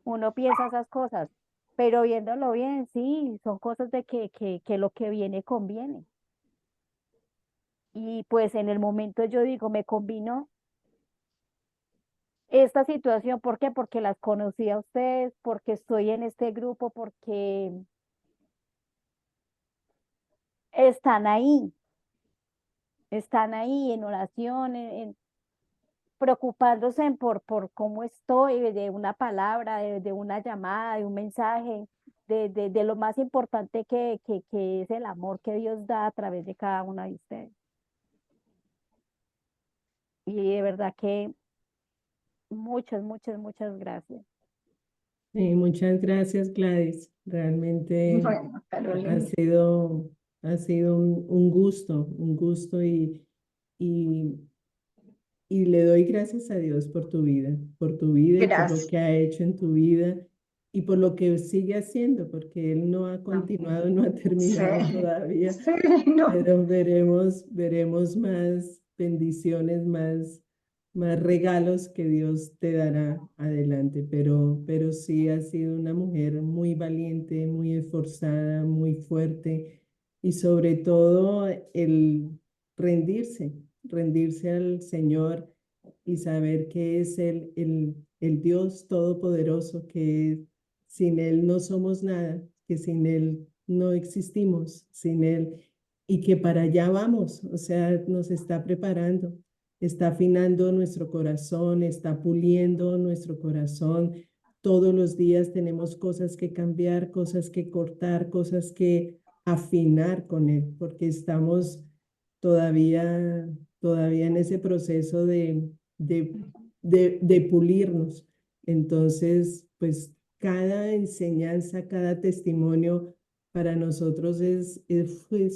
uno piensa esas cosas, pero viéndolo bien, sí, son cosas de que lo que viene conviene. Y pues en el momento yo digo, me convino esta situación, ¿por qué? Porque las conocí a ustedes, porque estoy en este grupo, porque están ahí, están ahí en oración, preocupándose por cómo estoy, de una palabra, de una llamada, de un mensaje, de lo más importante que es el amor que Dios da a través de cada una de ustedes. Y de verdad que muchas, muchas, muchas gracias. Sí, muchas gracias, Gladys. Realmente Bueno, ha Carolina. ha sido un gusto y, y le doy gracias a Dios por tu vida y por lo Gracias. que ha hecho en tu vida y por lo que sigue haciendo, porque Él no ha continuado, no ha terminado Sí, todavía, sí, no. pero veremos más bendiciones, más regalos que Dios te dará adelante. Pero sí has sido una mujer muy valiente, muy esforzada, muy fuerte y sobre todo el rendirse, rendirse al Señor y saber que es el Dios todopoderoso, que sin Él no somos nada, que sin Él no existimos, sin Él, y que para allá vamos, o sea, nos está preparando, está afinando nuestro corazón, está puliendo nuestro corazón. Todos los días tenemos cosas que cambiar, cosas que cortar, cosas que afinar con Él, porque estamos todavía, todavía en ese proceso de, de pulirnos. Entonces, pues cada enseñanza, cada testimonio para nosotros es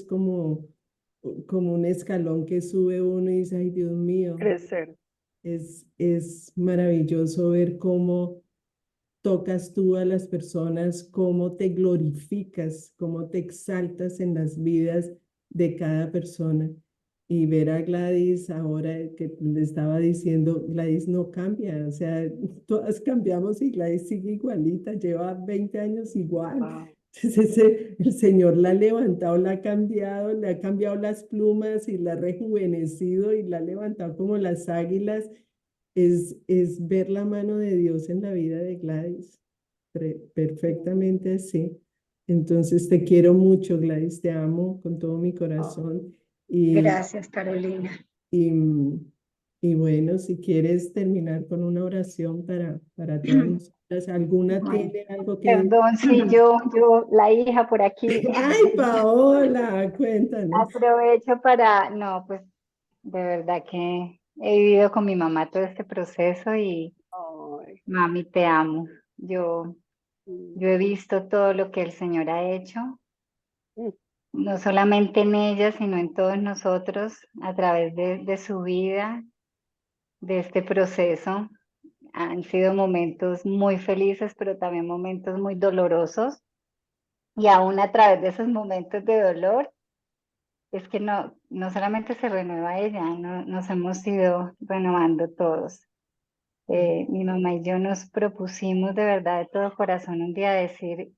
como un escalón que sube uno y dice, ay Dios mío, Crecer. es maravilloso ver cómo tocas tú a las personas, cómo te glorificas, cómo te exaltas en las vidas de cada persona. Y ver a Gladys ahora que le estaba diciendo, Gladys no cambia, o sea, todas cambiamos y Gladys sigue igualita, lleva 20 años igual. Wow. Entonces el Señor la ha levantado, la ha cambiado, le ha cambiado las plumas y la ha rejuvenecido y la ha levantado como las águilas. Es ver la mano de Dios en la vida de Gladys. Perfectamente así. Entonces te quiero mucho, Gladys, te amo con todo mi corazón. Y, Gracias, Carolina. y, y bueno, si quieres terminar con una oración para todas nosotras, ¿alguna Bueno, tiene algo que decir? Perdón, sí, la hija por aquí, Ay, Paola, cuéntanos. aprovecho para, no, pues de verdad que he vivido con mi mamá todo este proceso y Ay, mami, te amo. Yo, mm, yo he visto todo lo que el Señor ha hecho, mm, no solamente en ella, sino en todos nosotros a través de su vida, de este proceso. Han sido momentos muy felices, pero también momentos muy dolorosos. Y aún a través de esos momentos de dolor, es que no solamente se renueva ella, nos hemos ido renovando todos. Mi mamá y yo nos propusimos de verdad de todo corazón un día decir,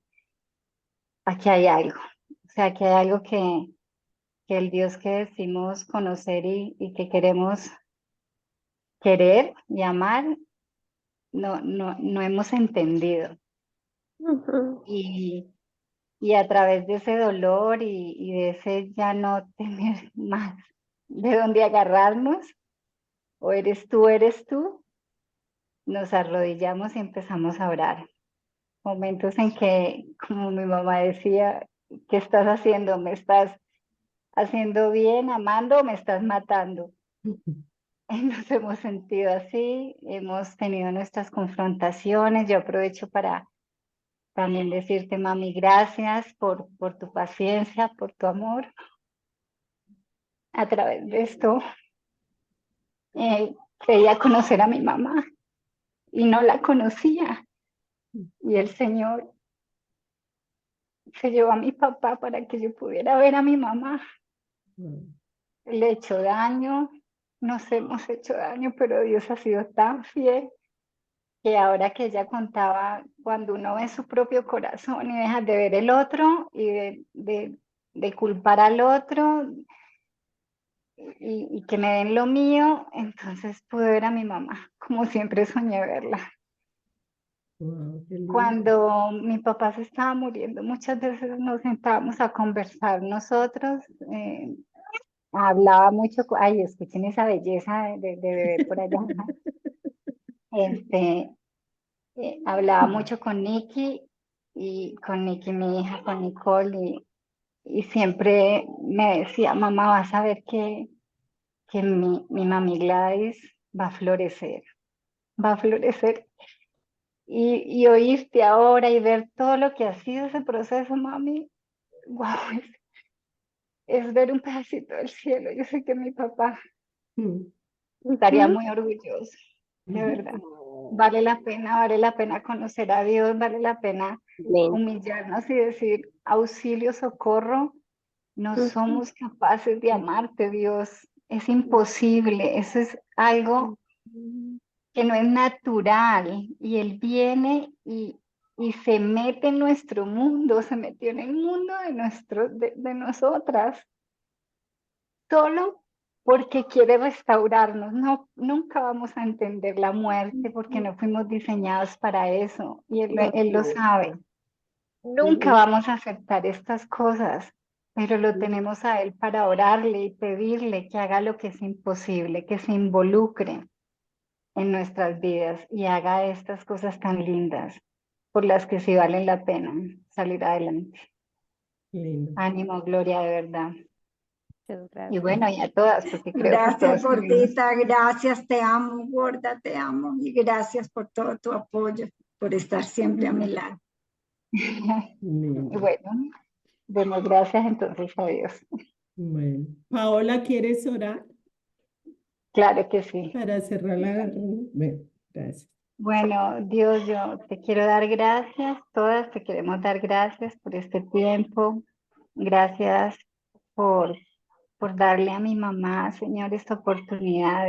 aquí hay algo, o sea, aquí hay algo que el Dios que decimos conocer y que queremos querer y amar, no hemos entendido. Ujú. Y a través de ese dolor y de ese ya no tener más de dónde agarrarnos, o eres tú, nos arrodillamos y empezamos a orar. Momentos en que, como mi mamá decía, ¿qué estás haciendo? ¿Me estás haciendo bien, amando o me estás matando? Nos hemos sentido así, hemos tenido nuestras confrontaciones. Yo aprovecho para también decirte, mami, gracias por tu paciencia, por tu amor. A través de esto, quería conocer a mi mamá y no la conocía. Y el Señor se llevó a mi papá para que yo pudiera ver a mi mamá. Le he hecho daño, nos hemos hecho daño, pero Dios ha sido tan fiel que ahora que ella contaba, cuando uno ve su propio corazón y deja de ver el otro y de culpar al otro y que me den lo mío, entonces pude ver a mi mamá, como siempre soñé verla. Wow, qué lindo. Cuando mi papá se estaba muriendo, muchas veces nos sentábamos a conversar nosotros. Hablaba mucho, ay, escuchen esa belleza de bebé por allá. Este, hablaba mucho con Nicky y con Nikki, mi hija, con Nicole, y siempre me decía, mamá, vas a ver que mi mami Gladys va a florecer, va a florecer. Y oírte ahora y ver todo lo que ha sido ese proceso, mami, wow, es ver un pedacito del cielo. Yo sé que mi papá Mm, estaría muy orgulloso, de ujú. verdad. Vale la pena conocer a Dios, vale la pena Amén. humillarnos y decir, auxilio, socorro, no Ujú. somos capaces de amarte, Dios. Es imposible, eso es algo que no es natural y Él viene y se mete en nuestro mundo, se metió en el mundo de nosotras, solo porque quiere restaurarnos. No, nunca vamos a entender la muerte porque no fuimos diseñados para eso y Él lo sabe. Nunca vamos a aceptar estas cosas, pero lo tenemos a Él para orarle y pedirle que haga lo que es imposible, que se involucre en nuestras vidas y haga estas cosas tan lindas por las que sí valen la pena salir adelante. Lindo. Ánimo, Gloria, de verdad. Muchas Y gracias. bueno, y a todas, porque creo que Gracias, todos tenemos. gordita, gracias, te amo, gorda, te amo. Y gracias por todo tu apoyo, por estar siempre a mi lado. Lindo. Bueno, demos gracias entonces a Dios. Bueno, Paola, ¿quieres orar Claro que sí. para cerrar la reunión? Bueno, gracias. Bueno, Dios, yo te quiero dar gracias, todas te queremos dar gracias por este tiempo. Gracias por darle a mi mamá, Señor, esta oportunidad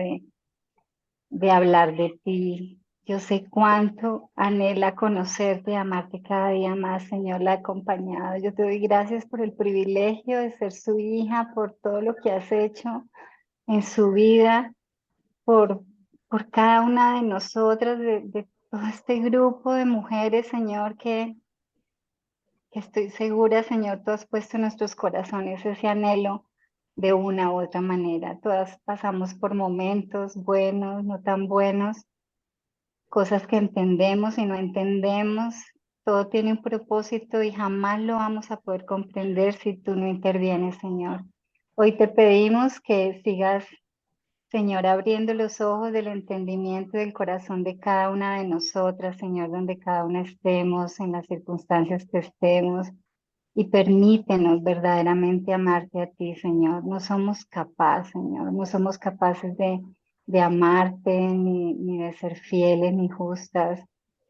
de hablar de ti. Yo sé cuánto anhela conocerte, amarte cada día más, Señor, la he acompañado. Yo te doy gracias por el privilegio de ser su hija, por todo lo que has hecho en su vida, por cada una de nosotras, de todo este grupo de mujeres, Señor, que estoy segura, Señor, tú has puesto en nuestros corazones ese anhelo de una u otra manera. Todas pasamos por momentos buenos, no tan buenos, cosas que entendemos y no entendemos. Todo tiene un propósito y jamás lo vamos a poder comprender si tú no intervienes, Señor. Hoy te pedimos que sigas, Señor, abriendo los ojos del entendimiento del corazón de cada una de nosotras, Señor, donde cada una estemos, en las circunstancias que estemos, y permítenos verdaderamente amarte a ti, Señor. No somos capaces, Señor, no somos capaces de amarte, ni de ser fieles, ni justas,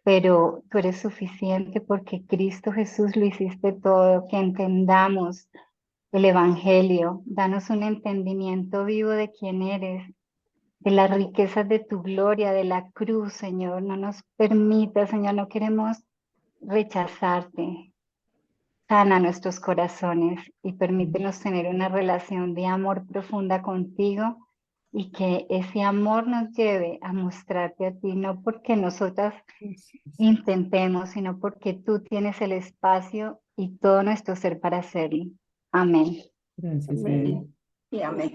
pero tú eres suficiente porque Cristo Jesús lo hiciste todo, que entendamos el Evangelio, danos un entendimiento vivo de quién eres, de las riquezas de tu gloria, de la cruz, Señor. No nos permita, Señor, no queremos rechazarte. Sana nuestros corazones y permítenos tener una relación de amor profunda contigo y que ese amor nos lleve a mostrarte a ti, no porque nosotras intentemos, sino porque tú tienes el espacio y todo nuestro ser para hacerlo. Amén. Gracias, Amén. Señor. Y amén.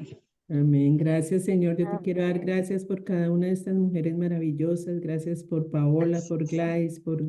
Amén. Gracias, Señor. Yo te quiero dar Amén. gracias por cada una de estas mujeres maravillosas. Gracias por Paola, por Gladys, por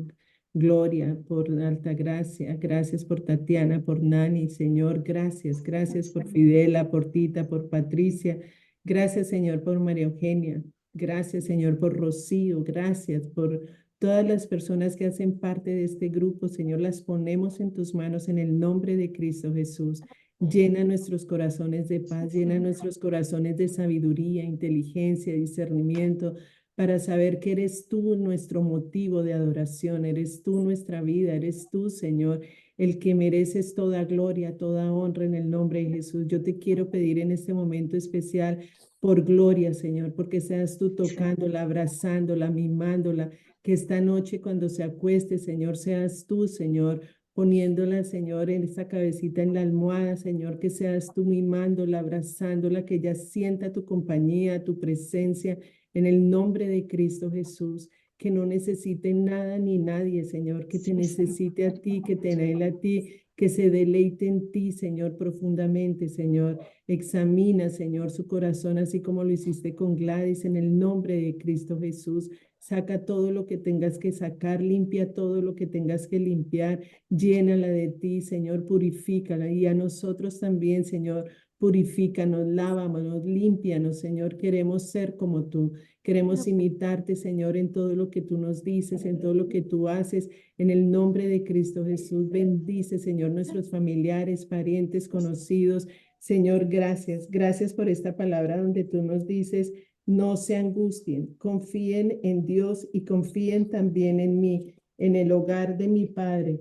Gloria, por Altagracia. Gracias por Tatiana, por Nani, Señor. Gracias. Gracias por Fidela, por Tita, por Patricia. Gracias, Señor, por María Eugenia. Gracias, Señor, por Rocío. Gracias por todas las personas que hacen parte de este grupo. Señor, las ponemos en tus manos en el nombre de Cristo Jesús. Llena nuestros corazones de paz, llena nuestros corazones de sabiduría, inteligencia, discernimiento, para saber que eres tú nuestro motivo de adoración, eres tú nuestra vida, eres tú, Señor, el que mereces toda gloria, toda honra en el nombre de Jesús. Yo te quiero pedir en este momento especial por Gloria, Señor, porque seas tú tocándola, abrazándola, mimándola, que esta noche cuando se acueste, Señor, seas tú, Señor, poniéndola, Señor, en esa cabecita en la almohada, Señor, que seas tú mimándola, abrazándola, que ella sienta tu compañía, tu presencia, en el nombre de Cristo Jesús, que no necesite nada ni nadie, Señor, que te necesite a ti, que te anhele a ti, que se deleite en ti, Señor, profundamente, Señor. Examina, Señor, su corazón, así como lo hiciste con Gladys, en el nombre de Cristo Jesús. Saca todo lo que tengas que sacar, limpia todo lo que tengas que limpiar, llénala de ti, Señor, purifícala. Y a nosotros también, Señor, purifícanos, lávanos, límpianos, Señor. Queremos ser como tú. Queremos imitarte, Señor, en todo lo que tú nos dices, en todo lo que tú haces. En el nombre de Cristo Jesús, bendice, Señor, nuestros familiares, parientes, conocidos. Señor, gracias. Gracias por esta palabra donde tú nos dices, no se angustien, confíen en Dios y confíen también en mí, en el hogar de mi Padre.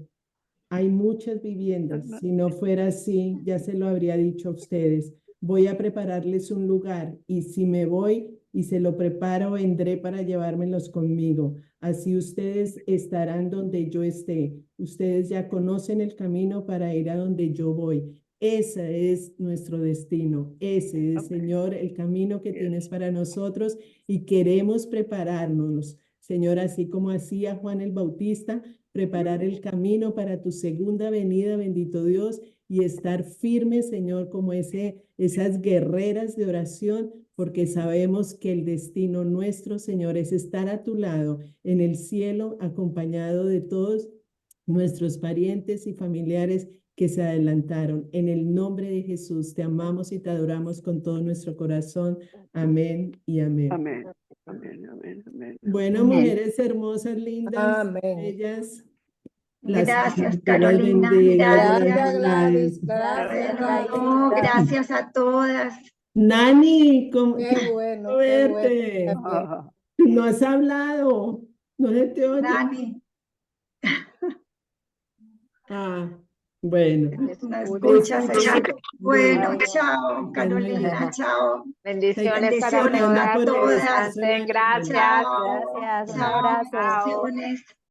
Hay muchas viviendas. Si no fuera así, ya se lo habría dicho a ustedes. Voy a prepararles un lugar y si me voy y se lo preparo, vendré para llevármelos conmigo. Así ustedes estarán donde yo esté. Ustedes ya conocen el camino para ir a donde yo voy. Ese es nuestro destino. Ese es, Señor, el camino que tienes para nosotros y queremos prepararnos, Señor, así como hacía Juan el Bautista, preparar el camino para tu segunda venida, bendito Dios, y estar firmes, Señor, como esas guerreras de oración, porque sabemos que el destino nuestro, Señor, es estar a tu lado en el cielo, acompañado de todos nuestros parientes y familiares que se adelantaron. En el nombre de Jesús, te amamos y te adoramos con todo nuestro corazón. Amén y amén. Amén. Amén, amén, amén. Bueno, Amén. mujeres hermosas, lindas, Amén. bellas. Gracias, Dios las Carolina. bendiga, Gracias, Gladys. Gladys. Gracias, No, Gladys. gracias a todas. Nani, Qué bueno, qué bueno. verte. Ah, No has hablado, no se te oye. Dani, Ah, bueno. no escuchas. Besitos. Bueno, Bueno, chao, Carolina, chao. Bendiciones para Bendiciones Perdona a todas, por que todas. eso, descansen, Nani. gracias. Chao, Gracias, un chao, abrazo. bendiciones.